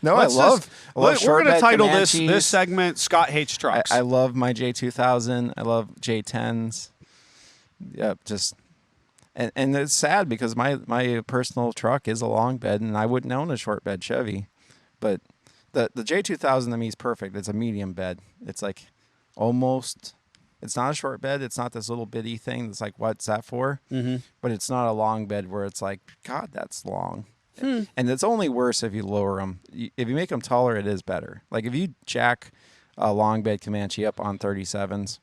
D: No, I love
E: we're going to title
D: Comanches.
E: this segment "Scott Hates Trucks."
D: I love my J2000. I love J10s. Yep, and it's sad because my personal truck is a long bed, and I wouldn't own a short bed Chevy, but the J2000 to me is perfect. It's a medium bed. It's like almost. It's not a short bed. It's not this little bitty thing that's like, what's that for? Mm-hmm. But it's not a long bed where it's like, God, that's long. And it's only worse if you lower them. If you make them taller, it is better. Like if you jack a long bed Comanche up on 37s,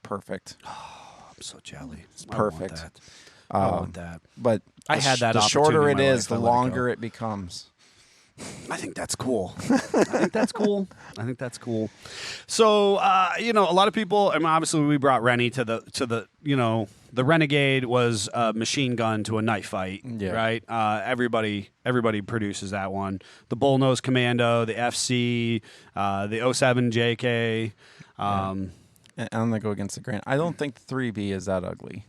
D: perfect.
E: Oh, I'm so jelly.
D: It's perfect.
E: I want that.
D: But
E: I had that.
D: The shorter it is, the
E: life,
D: longer it becomes.
E: I think that's cool. I think that's cool. So, a lot of people. I mean, obviously, we brought Rennie to the. The Renegade was a machine gun to a knife fight, right? Everybody produces that one. The Bullnose Commando, the FC, the 07 JK.
D: I'm gonna go against the grain. I don't think the 3B is that ugly.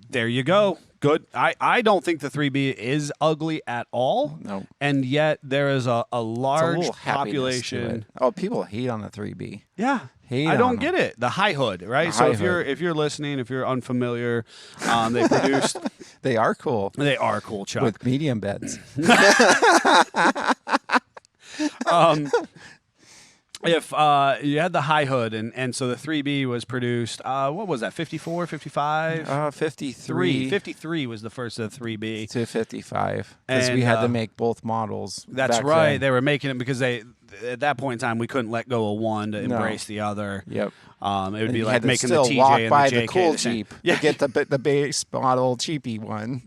E: There you go. Good. I don't think the 3B is ugly at all.
D: No.
E: And yet there is a large population.
D: Oh, people hate on the 3B.
E: Yeah. I don't get it. The high hood, right? So if you're listening, if you're unfamiliar, they produced.
D: They are cool.
E: They are cool, Chuck.
D: With medium beds.
E: If you had the high hood, and so the 3B was produced, what was that, 54, 55?
D: 53.
E: 53 was the first of the 3B.
D: To 55. Because we had to make both models.
E: That's
D: back
E: right.
D: then.
E: They were making it because at that point in time, we couldn't let go of one to embrace the other.
D: Yep.
E: It would be
D: you
E: like
D: had to
E: making the
D: still
E: TJ
D: walk
E: and
D: by
E: the JK
D: the cool
E: the same.
D: Jeep to get the base model cheapy one.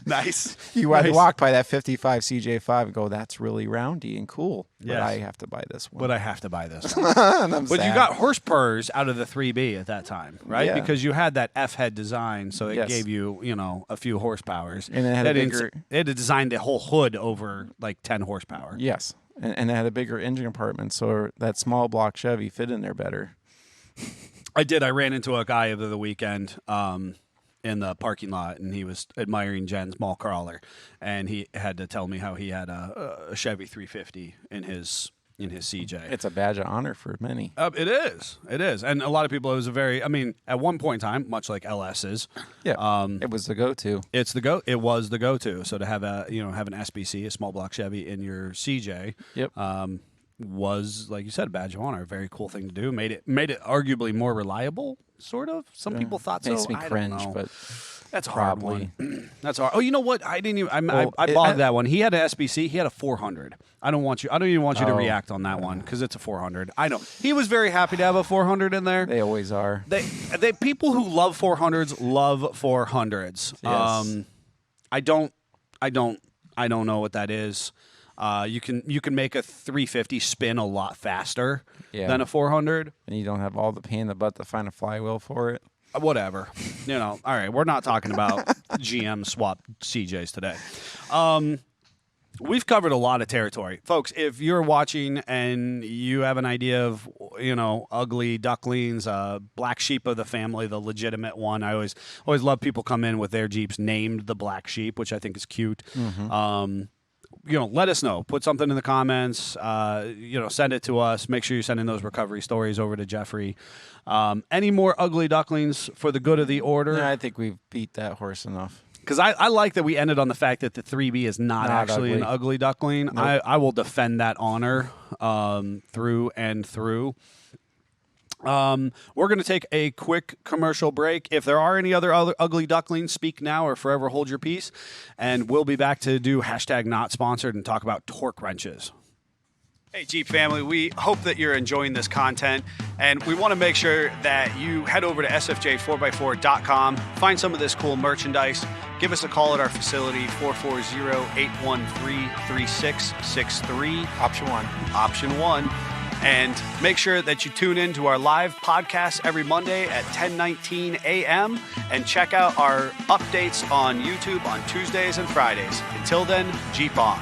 E: Nice.
D: You had to walk by that 55 CJ5 and go, that's really roundy and cool. But
E: Yes.
D: I have to buy this one.
E: But I have to buy this.
D: But
E: But you got horse purrs out of the 3B at that time, right?
D: Yeah.
E: Because you had that F-head design, so it
D: Yes.
E: gave you, a few horsepowers.
D: And it had a bigger...
E: It had designed the whole hood over like 10 horsepower.
D: Yes. And it had a bigger engine compartment, so that small block Chevy fit in there better.
E: I did. I ran into a guy over the weekend in the parking lot, and he was admiring Jen's mall crawler, and he had to tell me how he had a Chevy 350 in his CJ.
D: It's a badge of honor for many.
E: It is, and a lot of people. It was at one point in time, much like LS's.
D: Yeah, it was the go-to.
E: It was the go-to. So to have an SBC, a small block Chevy in your CJ.
D: Yep.
E: Was, like you said, a badge of honor. A very cool thing to do. Made it arguably more reliable, sort of. Some people thought so.
D: Makes me
E: I
D: cringe,
E: don't know.
D: but
E: that's a
D: probably.
E: hard one. That's hard. Oh, you know what? I didn't even. I bogged that one. He had an SBC. He had a 400. I don't even want you to react on that one because it's a 400. I know. He was very happy to have a 400 in there.
D: They always are.
E: They people who love 400s love 400s.
D: Yes.
E: I don't know what that is. You can make a 350 spin a lot faster than a 400.
D: And you don't have all the pain in the butt to find a flywheel for it.
E: Whatever. All right, we're not talking about GM swap CJs today. We've covered a lot of territory. Folks, if you're watching and you have an idea of, ugly ducklings, black sheep of the family, the legitimate one. I always love people come in with their Jeeps named the black sheep, which I think is cute. Mm-hmm. Let us know. Put something in the comments. Send it to us. Make sure you're sending those recovery stories over to Jeffrey. Any more ugly ducklings for the good of the order?
D: Yeah, I think we've beat that horse enough.
E: Because I like that we ended on the fact that the 3B is not actually
D: ugly.
E: an ugly duckling. Nope. I will defend that honor through and through. We're going to take a quick commercial break. If there are any other ugly ducklings, speak now or forever hold your peace. And we'll be back to do #NotSponsored and talk about torque wrenches. Hey, Jeep family, we hope that you're enjoying this content, and we want to make sure that you head over to sfj4x4.com, find some of this cool merchandise, give us a call at our facility, 440-813-3663. Option 1. And make sure that you tune in to our live podcast every Monday at 10:19 a.m. and check out our updates on YouTube on Tuesdays and Fridays. Until then, Jeep on.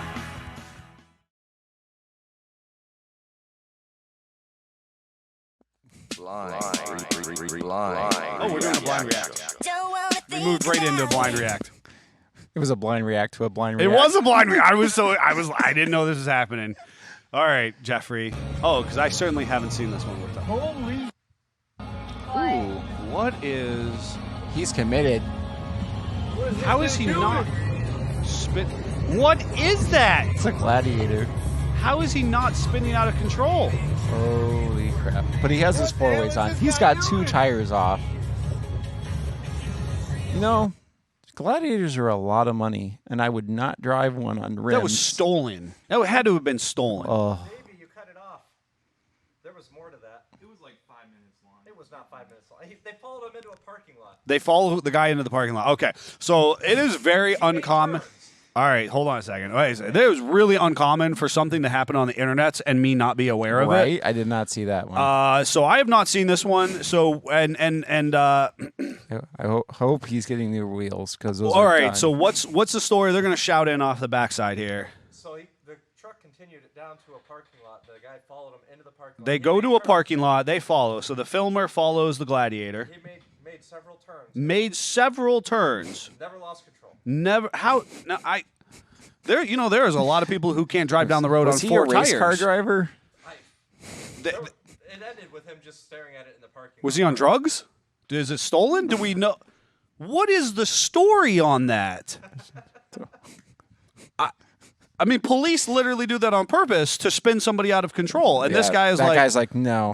A: Blind.
E: Oh, we're doing a blind react. We moved right into a blind react.
D: It was a blind react to a blind
E: It
D: react.
E: was a blind react. I didn't know this was happening. All right, Jeffrey. Oh, because I certainly haven't seen this one with them.
C: Holy.
E: Ooh, what is?
D: He's committed.
E: How is he not spit? What is that?
D: It's a Gladiator.
E: How is he not spinning out of control?
D: Holy crap. But he has his four-ways on. He's got 2 tires off. You know, Gladiators are a lot of money, and I would not drive one on rims.
E: That was stolen. That had to have been stolen.
D: Oh,
F: Maybe you cut it off. There was more to that. It was like 5 minutes long. It was not 5 minutes long. They followed him into a parking lot.
E: They follow the guy into the parking lot. Okay, so it is very uncommon. All right, hold on a second. Wait, it was really uncommon for something to happen on the internet and me not be aware of
D: right?
E: it.
D: I did not see that one.
E: So I have not seen this one. So and
D: I hope he's getting new wheels because those.
E: all
D: are
E: right.
D: done.
E: So what's the story? They're going to shout in off the backside here.
F: So the truck continued it down to a parking lot. The guy followed him into the parking lot.
E: They go to a parking lot. They follow. So the filmer follows the Gladiator.
F: He made several turns.
E: Made several turns.
F: Never lost control.
E: Never. How? No, there. You know, there is a lot of people who can't drive down the road
D: was
E: on
D: he
E: 4
D: a race
E: tires.
D: car driver?
F: It ended with him just staring at it in the parking lot.
E: Was he on drugs? Is it stolen? Do we know? What is the story on that? I mean, police literally do that on purpose to spin somebody out of control. And this
D: Yeah,
E: guy is
D: that
E: like,
D: guy's like, no.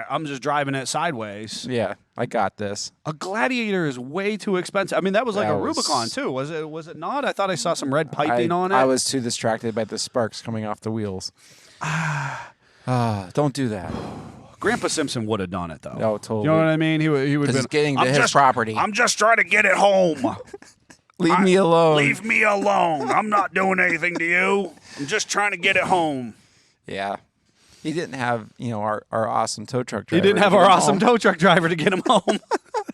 E: I'm just driving it sideways.
D: Yeah, I got this.
E: A Gladiator is way too expensive. I mean, that was like
D: That
E: a
D: was-
E: Rubicon too. Was it not? I thought I saw some red piping on it.
D: I was too distracted by the sparks coming off the wheels. Don't do that.
E: Grandpa Simpson would have done it though.
D: No, totally.
E: You know what I mean? He would have
D: Because
E: been
D: it's getting to
E: "I'm
D: his
E: just-
D: property.
E: I'm just trying to get it home.
D: Leave me alone.
E: Leave me alone. I'm not doing anything to you. I'm just trying to get it home.
D: Yeah. He didn't have, our awesome tow truck
E: He
D: driver.
E: didn't have
D: to
E: our
D: get him
E: awesome
D: home.
E: tow truck driver to get him home.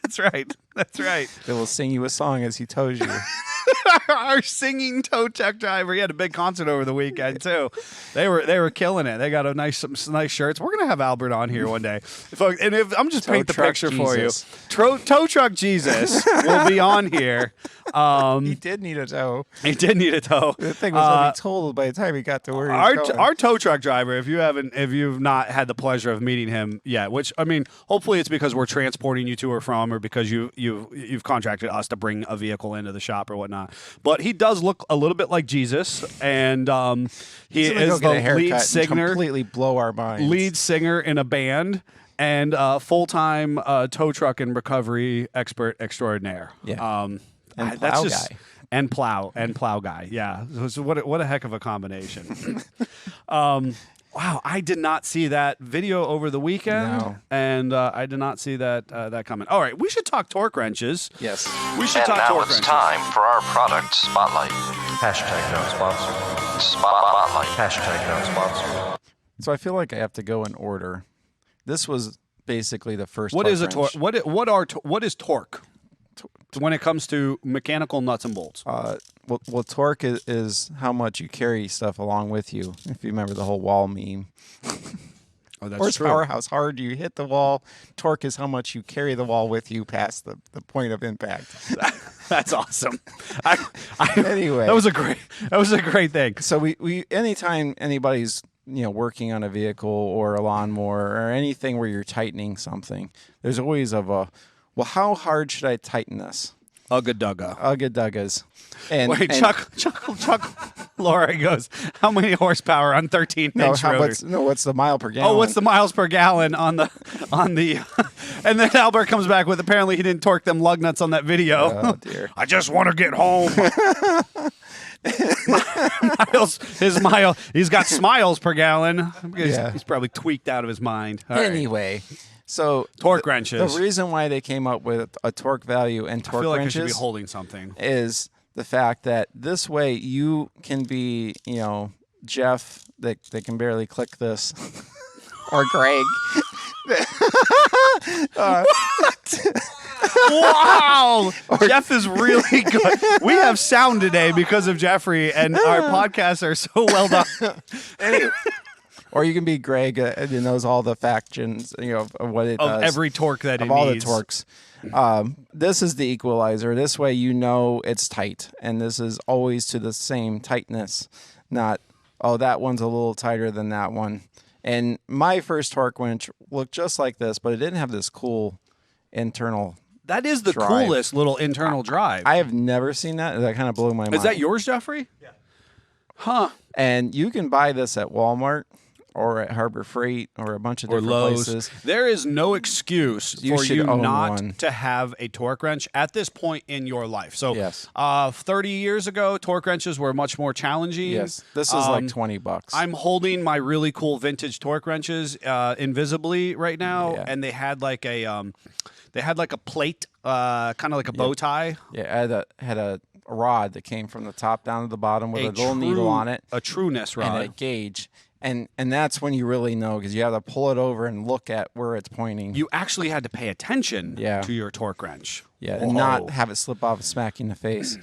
E: That's right. That's right.
D: That will sing you a song as he tows you.
E: Our singing tow truck driver. He had a big concert over the weekend too. They were killing it. They got some nice shirts. We're gonna have Albert on here one day. If I'm just
D: Tow
E: paint the
D: truck
E: picture
D: Jesus.
E: for you. Tow truck Jesus will be on here.
D: He did need a tow.
E: He did need a tow.
D: The thing was already totaled by the time he got to where he was going.
E: Our tow truck driver, if you've not had the pleasure of meeting him yet, which I mean, hopefully it's because we're transporting you to or from, or because you've contracted us to bring a vehicle into the shop or whatnot. But he does look a little bit like Jesus, and he
D: He's gonna
E: is
D: go get a
E: the
D: haircut
E: lead
D: and
E: singer,
D: completely blow our minds.
E: lead singer in a band, and full-time tow truck and recovery expert extraordinaire.
D: Yeah.
E: And
D: And
E: that's
D: plow
E: just
D: guy.
E: and plow guy. Yeah. So what a heck of a combination. Wow, I did not see that video over the weekend,
D: No.
E: and I did not see that coming. All right, we should talk torque wrenches.
D: Yes.
E: We should
G: And
E: talk
G: now
E: torque
G: it's
E: wrenches.
G: time for our product spotlight. Hashtag not sponsored. Spotlight. Hashtag not sponsored.
D: So I feel like I have to go in order. This was basically the first.
E: What is a
D: torque
E: torque? What is torque? When it comes to mechanical nuts and bolts.
D: Well, torque is how much you carry stuff along with you. If you remember the whole wall meme.
E: Oh, that's
D: Horsepower, how hard you hit the wall. Torque is how much you carry the wall with you past the point of impact.
E: That's awesome.
D: Anyway.
E: that was a great thing.
D: So we anytime anybody's working on a vehicle or a lawnmower or anything where you're tightening something, there's always well, how hard should I tighten this? Ugga-duggas. And
E: Wait, Chuck, Laura goes, how many horsepower on 13-inch rotors?
D: What's the mile per gallon?
E: Oh, what's the miles per gallon on the and then Albert comes back with apparently he didn't torque them lug nuts on that video.
D: Oh, dear.
E: I just want to get home. He's got smiles per gallon. He's probably tweaked out of his mind. All right.
D: Anyway, so
E: torque wrenches.
D: The reason why they came up with a torque value and torque
E: I feel like
D: wrenches
E: I should be holding something
D: is the fact that this way you can be, Jeff that can barely click this, or Greg.
E: Wow, Jeff is really good. We have sound today because of Jeffrey, and our podcasts are so well done.
D: Or you can be Greg who knows all the factions, of what it does.
E: Of every torque that it
D: of all
E: needs.
D: the torques. This is the equalizer. This way it's tight, and this is always to the same tightness, not, that one's a little tighter than that one. And my first torque wrench looked just like this, but it didn't have this cool internal
E: That is the
D: drive.
E: coolest little internal drive.
D: I have never seen that. That kind of blew my mind.
E: Is that yours, Jeffrey?
F: Yeah.
E: Huh.
D: And you can buy this at Walmart or at Harbor Freight or a bunch of different places.
E: There is no excuse for
D: should
E: you
D: own
E: not
D: one.
E: to have a torque wrench at this point in your life. So,
D: Yes.
E: 30 years ago, torque wrenches were much more challenging.
D: Yes, this is like $20.
E: I'm holding my really cool vintage torque wrenches invisibly right now,
D: Yeah.
E: and they had like a plate, kind of like a bow tie.
D: Yeah, had a rod that came from the top down to the bottom with a little needle on it.
E: A trueness rod.
D: And a gauge. And that's when you really know, because you have to pull it over and look at where it's pointing.
E: You actually had to pay attention
D: Yeah.
E: to your torque wrench.
D: Yeah, and not have it slip off and smack you in the face.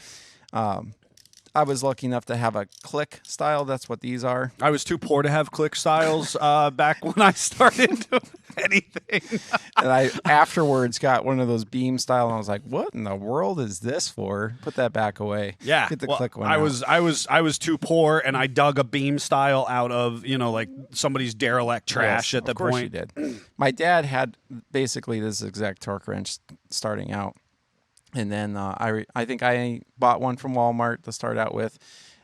D: I was lucky enough to have a click style. That's what these are.
E: I was too poor to have click styles back when I started doing anything.
D: And I afterwards got one of those beam style, and I was like, "What in the world is this for?" Put that back away.
E: Yeah,
D: Get the
E: well,
D: click one.
E: I
D: out.
E: was too poor, and I dug a beam style out of like somebody's derelict trash
D: Yes,
E: at the
D: of course
E: point.
D: you did. My dad had basically this exact torque wrench starting out. And then I think I bought one from Walmart to start out with.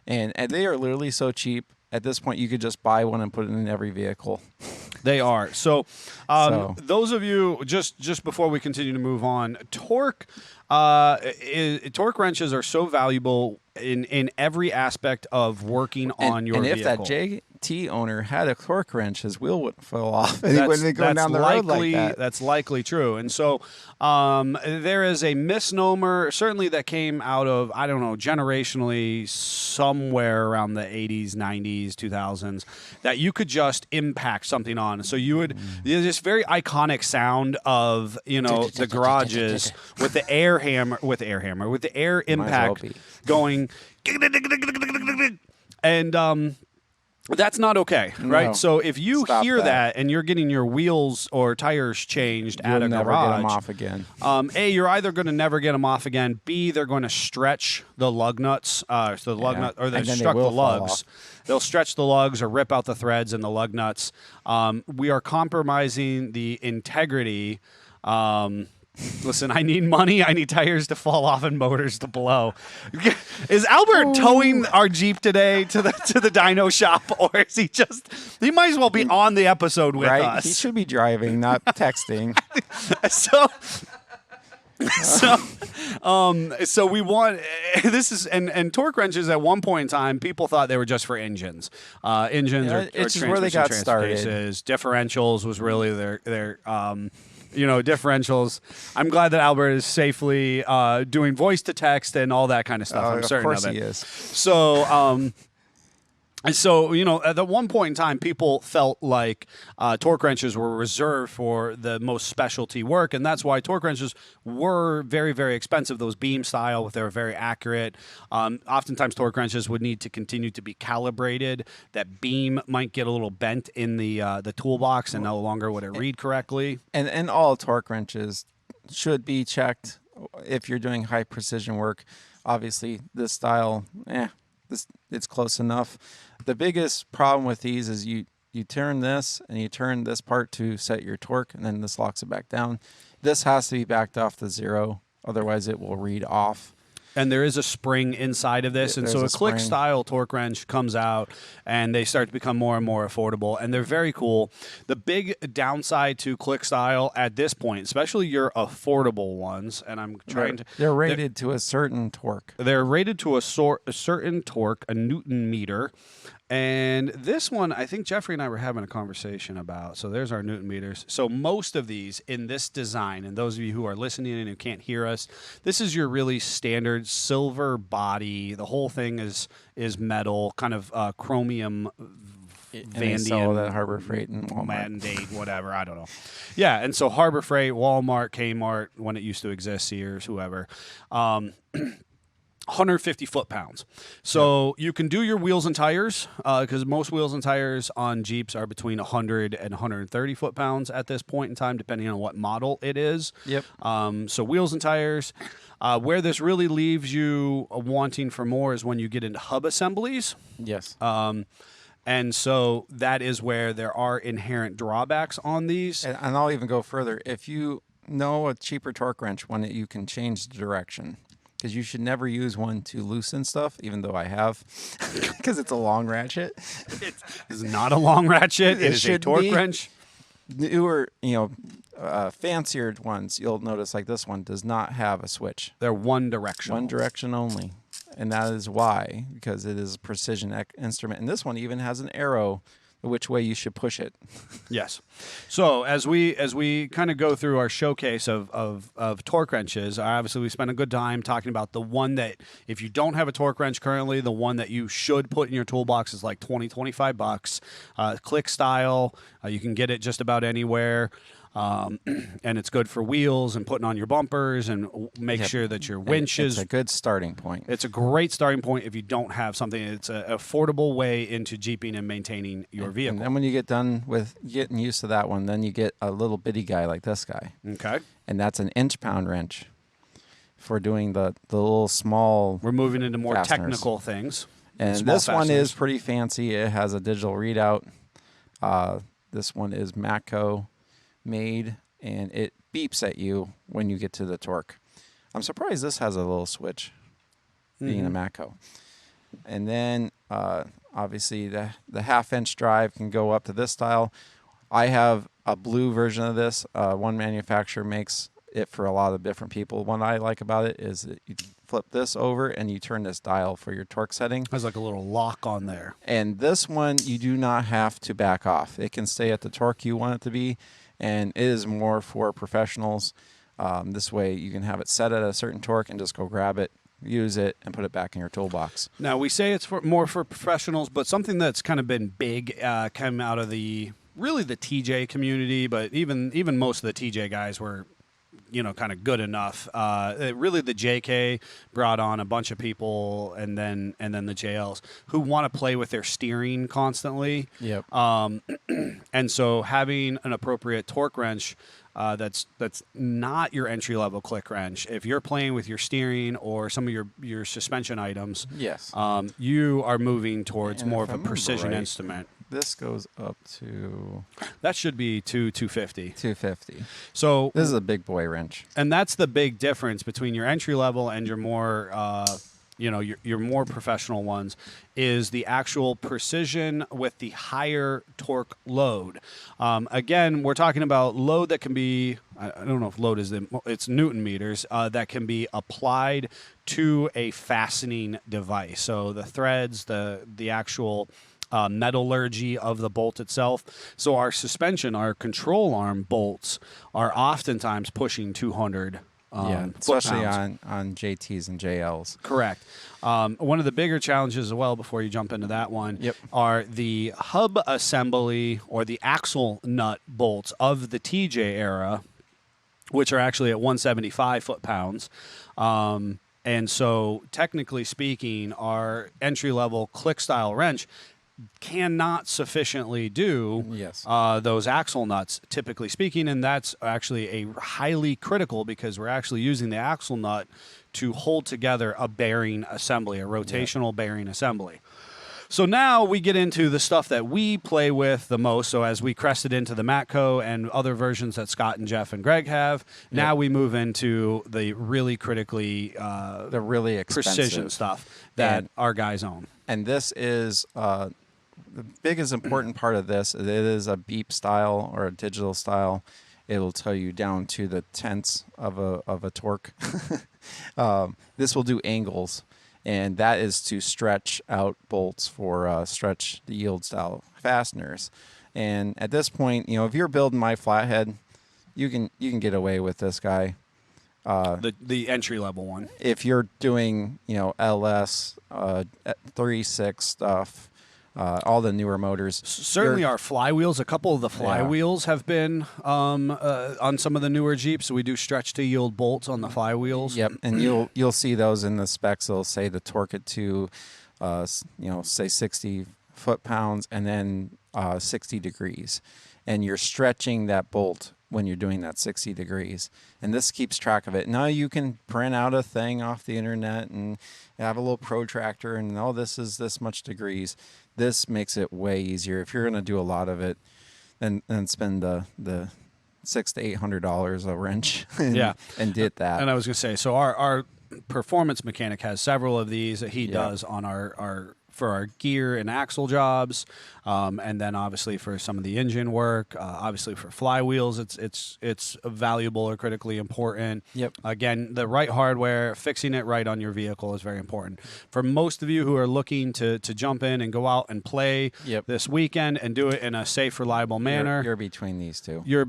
D: And they are literally so cheap. At this point, you could just buy one and put it in every vehicle.
E: They are. So, those of you, just before we continue to move on, torque wrenches are so valuable in every aspect of working on your vehicle.
D: And if that JT owner had a torque wrench, his wheel wouldn't fall off, and he wouldn't be going down the road like that.
E: That's likely true. And so there is a misnomer, certainly that came out of, I don't know, generationally, somewhere around the 80s, 90s, 2000s, that you could just impact something on. So you would, there's this very iconic sound of, the garages with the air impact going, and that's not okay, right?
D: No.
E: So if you
D: Stop
E: hear
D: that.
E: that and you're getting your wheels or tires changed at a
D: You'll never
E: garage,
D: get them off again.
E: A, you're either going to never get them off again. B, they're going to stretch the lug nuts, or they
D: And then they
E: struck the
D: will fall
E: lugs.
D: off.
E: They'll stretch the lugs or rip out the threads in the lug nuts. We are compromising the integrity. Listen, I need money. I need tires to fall off and motors to blow. Is Albert towing our Jeep today to the dyno shop, or is he just? He might as well be on the episode with
D: Right?
E: us.
D: He should be driving, not texting.
E: So we want this is and torque wrenches at one point in time people thought they were just for engines, or
D: it's just where they got started.
E: Differentials was really their differentials. I'm glad that Albert is safely doing voice to text and all that kind of stuff. I'm certain
D: of course
E: it.
D: he is.
E: So at that one point in time, people felt like torque wrenches were reserved for the most specialty work, and that's why torque wrenches were very, very expensive. Those beam style, they were very accurate. Oftentimes, torque wrenches would need to continue to be calibrated. That beam might get a little bent in the toolbox, and no longer would it read correctly.
D: And all torque wrenches should be checked if you're doing high precision work. Obviously, this style, it's close enough. The biggest problem with these is you turn this and you turn this part to set your torque, and then this locks it back down. This has to be backed off to 0 Otherwise, it will read off.
E: And there is a spring inside of this, and so a click
D: spring.
E: style torque wrench comes out, and they start to become more and more affordable, and they're very cool. The big downside to click style at this point, especially your affordable ones, and I'm trying to...
D: They're rated to a certain torque.
E: They're rated to a certain torque, a Newton meter. And this one, I think Jeffrey and I were having a conversation about. So there's our Newton meters. So most of these in this design, and those of you who are listening and who can't hear us, this is your really standard silver body. The whole thing is metal, kind of chromium
D: And they sell that Harbor Freight and Walmart.
E: Mandate, whatever, I don't know. Yeah, and so Harbor Freight, Walmart, Kmart, when it used to exist, Sears, whoever. 150 foot-pounds. So you can do your wheels and tires, because most wheels and tires on Jeeps are between 100 and 130 foot-pounds at this point in time, depending on what model it is.
D: Yep.
E: So wheels and tires. Where this really leaves you wanting for more is when you get into hub assemblies.
D: Yes.
E: And so that is where there are inherent drawbacks on these.
D: And I'll even go further. If you know a cheaper torque wrench, one that you can change the direction, because you should never use one to loosen stuff, even though I have, because it's a long ratchet.
E: It's not a long ratchet. It is a torque wrench.
D: Newer, fancier ones, you'll notice like this one does not have a switch.
E: They're one direction.
D: One direction only. And that is why, because it is a precision instrument. And this one even has an arrow which way you should push it.
E: Yes. So as we kind of go through our showcase of torque wrenches, obviously we spent a good time talking about the one that, if you don't have a torque wrench currently, the one that you should put in your toolbox is like $20-25. Click style, you can get it just about anywhere. And it's good for wheels and putting on your bumpers and make sure that your winches.
D: It's a good starting point.
E: It's a great starting point if you don't have something. It's an affordable way into Jeeping and maintaining your vehicle.
D: And then when you get done with getting used to that one, then you get a little bitty guy like this guy.
E: Okay.
D: And that's an inch-pound wrench for doing the little small.
E: We're moving into more
D: fasteners.
E: Technical things.
D: And
E: small
D: this one
E: fasteners.
D: is pretty fancy. It has a digital readout. This one is Matco made, and it beeps at you when you get to the torque. I'm surprised this has a little switch, being a Matco. And then obviously the half-inch drive can go up to this style. I have a blue version of this. One manufacturer makes it for a lot of different people. What I like about it is that you flip this over and you turn this dial for your torque setting.
E: There's like a little lock on there.
D: And this one, you do not have to back off. It can stay at the torque you want it to be, and it is more for professionals. This way you can have it set at a certain torque and just go grab it, use it, and put it back in your toolbox.
E: Now, we say it's more for professionals, but something that's kind of been big came out of the TJ community, but even most of the TJ guys were kind of good enough. Really, the JK brought on a bunch of people, and then the JLs who want to play with their steering constantly.
D: Yep.
E: And so having an appropriate torque wrench that's not your entry level click wrench. If you're playing with your steering or some of your suspension items,
D: Yes.
E: you are moving towards
D: And
E: more
D: if
E: of
D: I
E: a
D: remember
E: precision
D: right,
E: instrument.
D: This goes up to
E: That should be 250.
D: 250.
E: So
D: This is a big boy wrench.
E: and that's the big difference between your entry level and your more your more professional ones, is the actual precision with the higher torque load. Again, we're talking about load that can be, I don't know if load is it's Newton meters, that can be applied to a fastening device. So the threads, the actual metallurgy of the bolt itself. So our suspension, our control arm bolts are oftentimes pushing 200
D: especially
E: foot-pounds.
D: on JTs and JLs.
E: Correct. One of the bigger challenges as well, before you jump into that one,
D: Yep.
E: are the hub assembly or the axle nut bolts of the TJ era, which are actually at 175 foot-pounds. And so technically speaking, our entry-level click-style wrench cannot sufficiently do
D: Yes.
E: those axle nuts, typically speaking, and that's actually a highly critical, because we're actually using the axle nut to hold together a bearing assembly, a rotational bearing assembly. So now we get into the stuff that we play with the most. So as we crested into the Matco and other versions that Scott and Jeff and Greg have, now we move into the really critically
D: the really expensive
E: precision stuff that our guys own.
D: And this is the biggest important part of this. It is a beep style or a digital style. It'll tell you down to the tenths of a torque. This will do angles, and that is to stretch out bolts for stretch the yield style fasteners. And at this point, if you're building my flathead, you can get away with this guy.
E: The entry level one.
D: If you're doing LS 3.6 stuff. All the newer motors.
E: Certainly our flywheels. A couple of the flywheels have been on some of the newer Jeeps. So we do stretch to yield bolts on the flywheels.
D: Yep, and you'll see those in the specs. They'll say to torque it to, say 60 foot-pounds and then 60 degrees. And you're stretching that bolt when you're doing that 60 degrees. And this keeps track of it. Now you can print out a thing off the internet and have a little protractor and this is this much degrees. This makes it way easier. If you're going to do a lot of it, then spend the $600 to $800 a wrench and did that.
E: And I was going to say, so our performance mechanic has several of these that he does on for our gear and axle jobs, and then obviously for some of the engine work, obviously for flywheels, it's valuable or critically important.
D: Yep.
E: Again, the right hardware, fixing it right on your vehicle is very important. For most of you who are looking to jump in and go out and play this weekend and do it in a safe, reliable manner,
D: you're between these two.
E: You're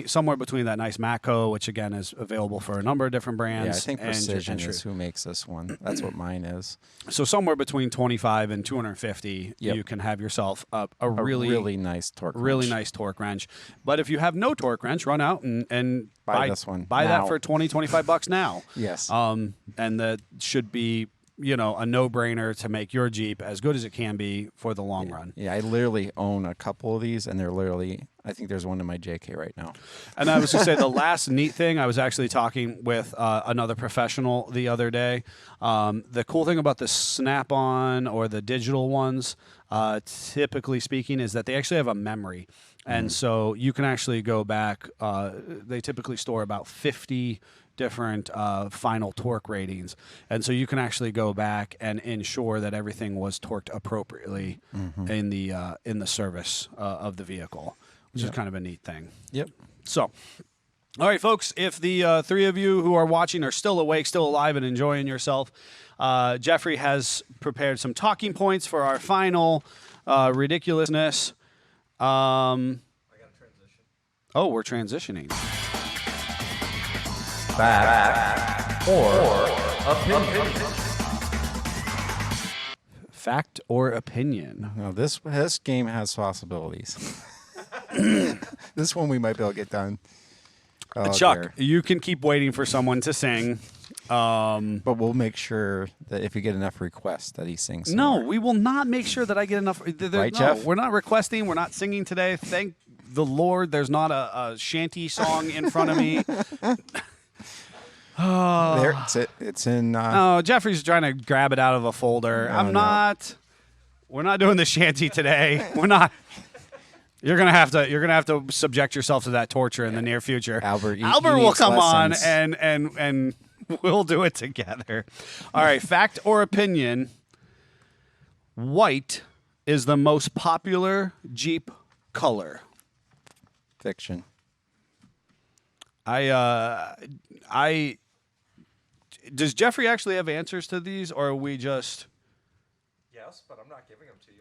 E: somewhere between that nice Matco, which again is available for a number of different brands.
D: Yeah, I think Precision is who makes this one. That's what mine is.
E: So somewhere between 25 and 250, you can have yourself a really
D: nice torque
E: wrench. But if you have no torque wrench, run out and
D: buy this one.
E: Buy that for $20-25 now.
D: Yes.
E: And that should be a no-brainer to make your Jeep as good as it can be for the long run.
D: Yeah, I literally own a couple of these, and they're literally, I think there's one in my JK right now.
E: And I was going to say, the last neat thing, I was actually talking with another professional the other day. The cool thing about the Snap-on or the digital ones, typically speaking, is that they actually have a memory. And so you can actually go back. They typically store about 50 different final torque ratings, and so you can actually go back and ensure that everything was torqued appropriately in the service of the vehicle, which is kind of a neat thing.
D: Yep.
E: So, all right, folks, if the three of you who are watching are still awake, still alive, and enjoying yourself, Jeffrey has prepared some talking points for our final ridiculousness. I got to transition. Oh, we're transitioning.
G: Fact or opinion.
E: Fact or opinion?
D: No, this game has possibilities. This one we might be able to get done. Oh,
E: Chuck, you can keep waiting for someone to sing.
D: But we'll make sure that if you get enough requests that he sings.
E: No,
D: somewhere.
E: we will not make sure that I get enough.
D: Right, Jeff?
E: We're not requesting. We're not singing today. Thank the Lord there's not a shanty song in front of me.
D: There, it's in.
E: Oh, Jeffrey's trying to grab it out of a folder. I'm not. We're not doing the shanty today. We're not. You're gonna have to subject yourself to that torture in the near future.
D: Albert
E: will come
D: lessons.
E: on and we'll do it together. All right, fact or opinion? White is the most popular Jeep color.
D: Fiction.
E: Does Jeffrey actually have answers to these, or are we just?
F: Yes, but I'm not giving them to you.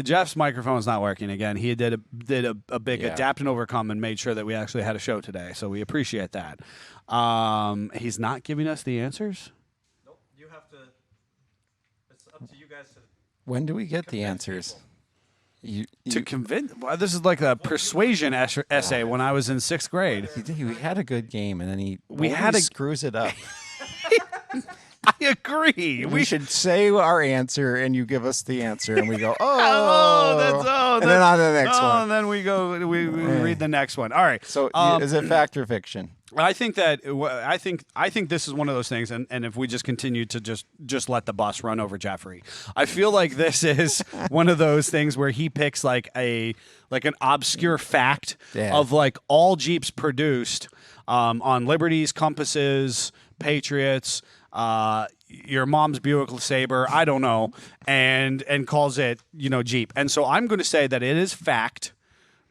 E: Jeff's microphone's not working again. He did a big adapt and overcome and made sure that we actually had a show today, so we appreciate that. He's not giving us the answers?
F: Nope. You have to. It's up to you guys to.
D: When do we get the answers?
E: To convince. Well, this is like a persuasion essay when I was in 6th grade.
D: We had a good game, and then he
E: screws
D: it up.
E: I agree.
D: We should say our answer, and you give us the answer, and we go,
E: and
D: then on to the next one.
E: And then we go. We read the next one. All right.
D: So, is it fact or fiction?
E: I think that I think this is one of those things, and if we just continue to just let the bus run over Jeffrey, I feel like this is one of those things where he picks like an obscure fact of like all Jeeps produced on Liberties, Compasses, Patriots, your mom's Buick Sabre, I don't know, and calls it Jeep, and so I'm going to say that it is fact.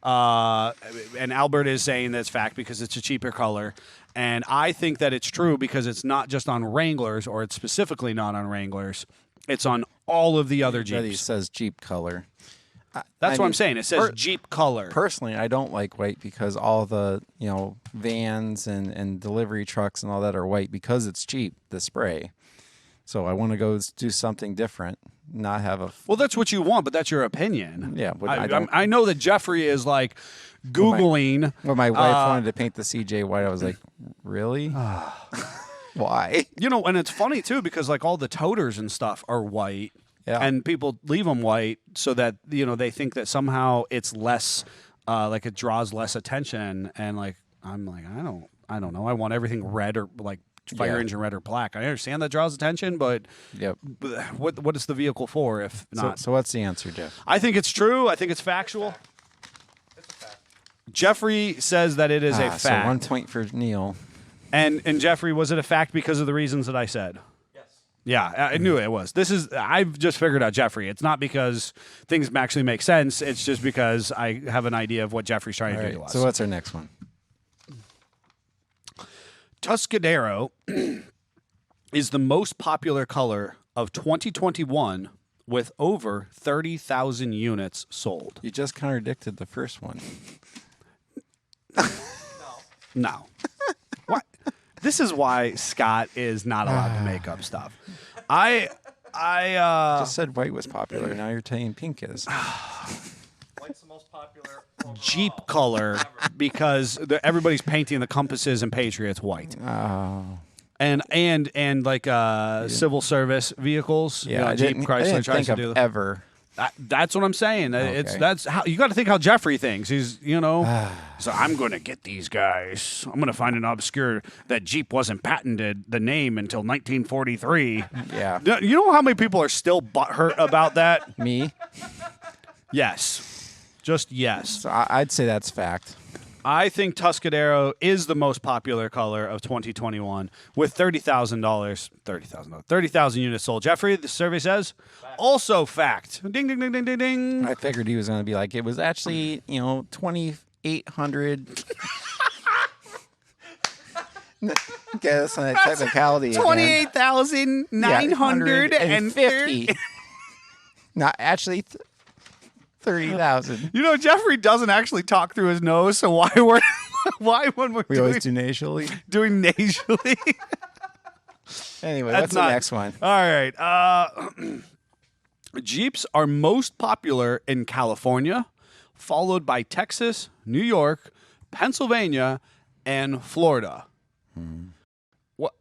E: And Albert is saying that's fact because it's a cheaper color. And I think that it's true because it's not just on Wranglers, or it's specifically not on Wranglers. It's on all of the other Jeeps.
D: But he says Jeep color.
E: That's what I'm saying. It says Jeep color.
D: Personally, I don't like white because all the vans and delivery trucks and all that are white because it's cheap, the spray. So I want to go do something different. Not have a
E: well, that's what you want, but that's your opinion.
D: Yeah, but
E: I know that Jeffrey is like Googling.
D: When my wife wanted to paint the CJ white, I was like, really? Why?
E: And it's funny too because like all the toters and stuff are white, and people leave them white so that they think that somehow it's less, like it draws less attention. And like I'm like I don't know. I want everything red or like fire engine red or black. I understand that draws attention, but what is the vehicle for if not?
D: So what's the answer, Jeff?
E: I think it's true. I think it's factual.
F: It's a fact.
E: Jeffrey says that it is a fact.
D: So 1 point for Neil.
E: And Jeffrey, was it a fact because of the reasons that I said?
F: Yes.
E: Yeah, I knew it was. I've just figured out Jeffrey. It's not because things actually make sense. It's just because I have an idea of what Jeffrey's trying to do to us.
D: So what's our next one?
E: Tuscadero is the most popular color of 2021 with over 30,000 units sold.
D: You just contradicted the first one.
E: No. What? This is why Scott is not allowed to make up stuff. I
D: just said white was popular. Now you're saying pink is.
F: White's the most popular overall.
E: Jeep color because everybody's painting the Compasses and Patriots white.
D: Oh.
E: And like civil service vehicles.
D: Yeah,
E: Jeep, Chrysler
D: I didn't
E: tries
D: think
E: to do
D: of ever.
E: That's what I'm saying.
D: Okay.
E: That's how you got to think how Jeffrey thinks. He's so I'm going to get these guys. I'm going to find an obscure that Jeep wasn't patented the name until 1943.
D: Yeah.
E: You know how many people are still butthurt about that?
D: Me?
E: Yes. Just yes.
D: So I'd say that's fact.
E: I think Tuscadero is the most popular color of 2021 with $30,000 units sold. Jeffrey, the survey says, also fact. Ding, ding, ding, ding, ding, ding.
D: I figured he was going to be like, it was actually, 2,800. Get us on that technicality.
E: 28,950.
D: Not actually 30,000.
E: Jeffrey doesn't actually talk through his nose, so why when
D: we always do nasally?
E: Doing nasally?
D: Anyway, what's the next one?
E: All right. Jeeps are most popular in California, followed by Texas, New York, Pennsylvania, and Florida. What?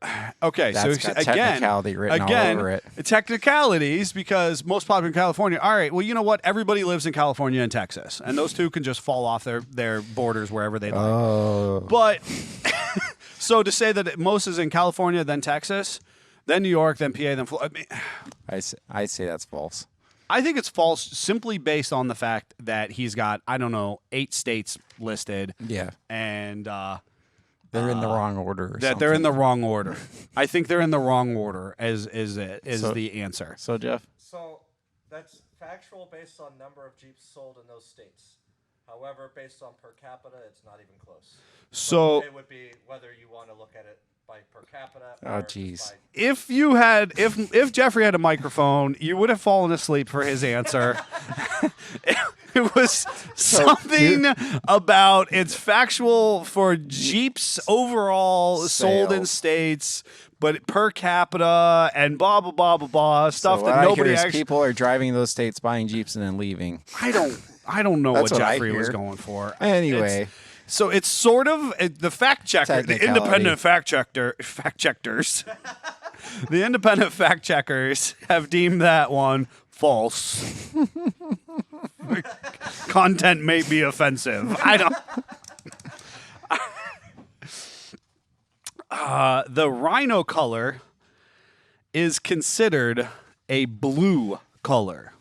E: Okay,
D: That's
E: so
D: got technicality written all over it.
E: Technicalities because most popular in California. All right, well, you know what? Everybody lives in California and Texas, and those two can just fall off their borders wherever they like.
D: Oh.
E: But so to say that most is in California, then Texas, then New York, then PA, then Florida.
D: I say that's false.
E: I think it's false simply based on the fact that he's got 8 states listed.
D: Yeah,
E: and.
D: They're in the wrong order.
E: They're in the wrong order. I think they're in the wrong order. Is the answer?
D: So Jeff.
F: So that's factual based on number of Jeeps sold in those states. However, based on per capita, it's not even close.
E: So
F: it would be whether you want to look at it by per capita.
D: Oh, jeez.
E: If Jeffrey had a microphone, you would have fallen asleep for his answer. It was something about it's factual for Jeeps overall sold in states, but per capita and blah blah blah blah blah stuff
D: so
E: that nobody actually.
D: People are driving those states, buying Jeeps, and then leaving.
E: I don't know what
D: That's what
E: Jeffrey was going for.
D: Anyway,
E: So it's sort of the fact checker, the
D: Technicality.
E: independent fact checkers, the independent fact checkers have deemed that one false. Content may be offensive. I don't. The rhino color is considered a blue color.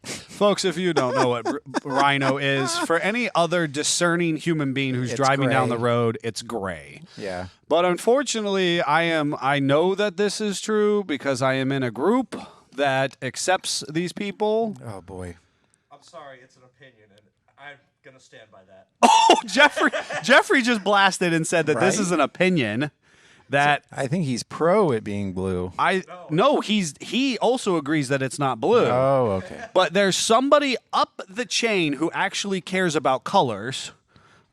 E: Folks, if you don't know what rhino is, for any other discerning human being who's
D: It's
E: driving down the
D: gray.
E: road, it's gray.
D: Yeah.
E: But unfortunately, I know that this is true because I am in a group that accepts these people.
D: Oh boy.
F: I'm sorry, it's an opinion, and I'm gonna stand by that.
E: Oh, Jeffrey just blasted and said that this
D: Right.
E: is an opinion that
D: I think he's pro it being blue.
E: he also agrees that it's not blue.
D: Oh, okay.
E: But there's somebody up the chain who actually cares about colors,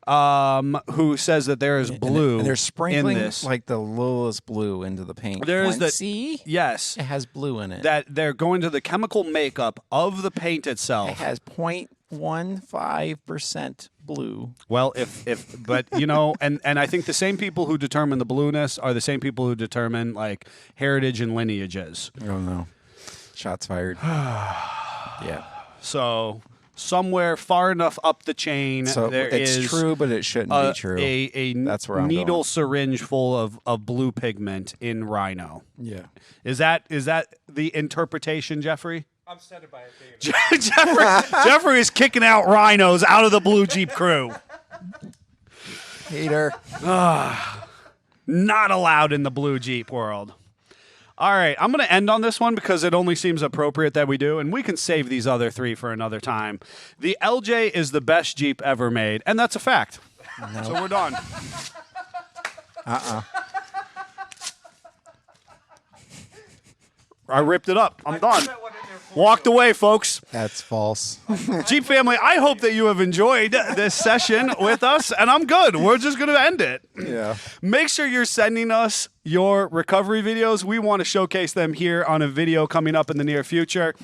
E: who says that there is blue
D: And they're sprinkling
E: in this.
D: like the littlest blue into the paint.
E: There is
D: One,
E: that-
D: See?
E: Yes,
D: It has blue in it.
E: that they're going to the chemical makeup of the paint
D: It
E: itself.
D: has 0.15% blue.
E: Well, but you know, and I think the same people who determine the blueness are the same people who determine like heritage and lineages.
D: Oh no. Shots fired. Yeah.
E: So somewhere far enough up the chain,
D: So
E: there
D: it's
E: is
D: true, but it shouldn't be true.
E: a
D: That's where I'm
E: needle
D: going.
E: syringe full of blue pigment in rhino.
D: Yeah.
E: Is that the interpretation, Jeffrey?
F: I'm standing by it being
E: Jeffrey is kicking out rhinos out of the blue Jeep crew.
D: Hater.
E: Not allowed in the blue Jeep world. All right, I'm going to end on this one because it only seems appropriate that we do, and we can save these other three for another time. The LJ is the best Jeep ever made, and that's a fact. So we're done. I ripped it up. I'm done. Walked away, folks.
D: That's false.
E: Jeep family, I hope that you have enjoyed this session with us, and I'm good. We're just going to end it.
D: Yeah.
E: Make sure you're sending us your recovery videos. We want to showcase them here on a video coming up in the near future.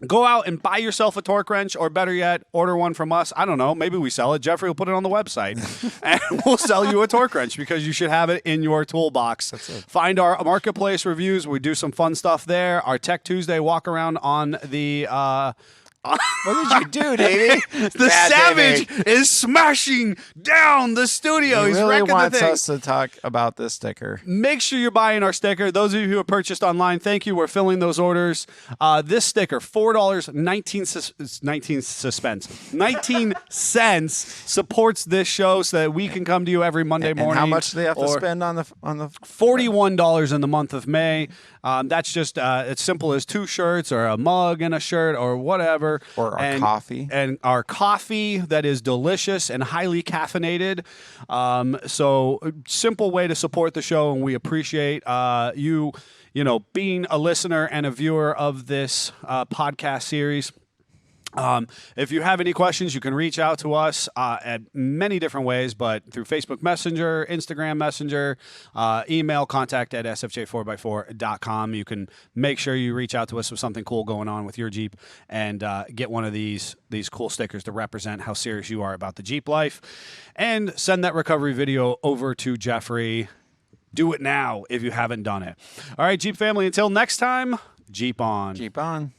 E: Go out and buy yourself a torque wrench, or better yet, order one from us. I don't know. Maybe we sell it. Jeffrey will put it on the website, and we'll sell you a torque wrench because you should have it in your toolbox. Find our marketplace reviews. We do some fun stuff there. Our Tech Tuesday walk around on the
D: What did you do, Davey?
E: the Savage is smashing down the studio.
D: He
E: He's
D: really
E: wrecking the
D: wants
E: thing.
D: us to talk about this sticker.
E: Make sure you're buying our sticker. Those of you who have purchased online, thank you. We're filling those orders. This sticker, $4, 19 cents, supports this show so that we can come to you every Monday
D: And
E: morning.
D: how much do they have to
E: or
D: spend on the
E: $41 in the month of May. That's just as simple as 2 shirts or a mug and a shirt or whatever.
D: Or our coffee.
E: And our coffee that is delicious and highly caffeinated. So simple way to support the show, and we appreciate you being a listener and a viewer of this podcast series. If you have any questions, you can reach out to us at many different ways, but through Facebook Messenger, Instagram Messenger, email, contact at sfj4x4.com. You can make sure you reach out to us with something cool going on with your Jeep and get one of these cool stickers to represent how serious you are about the Jeep life. And send that recovery video over to Jeffrey. Do it now if you haven't done it. All right, Jeep family, until next time, Jeep on.
D: Jeep on.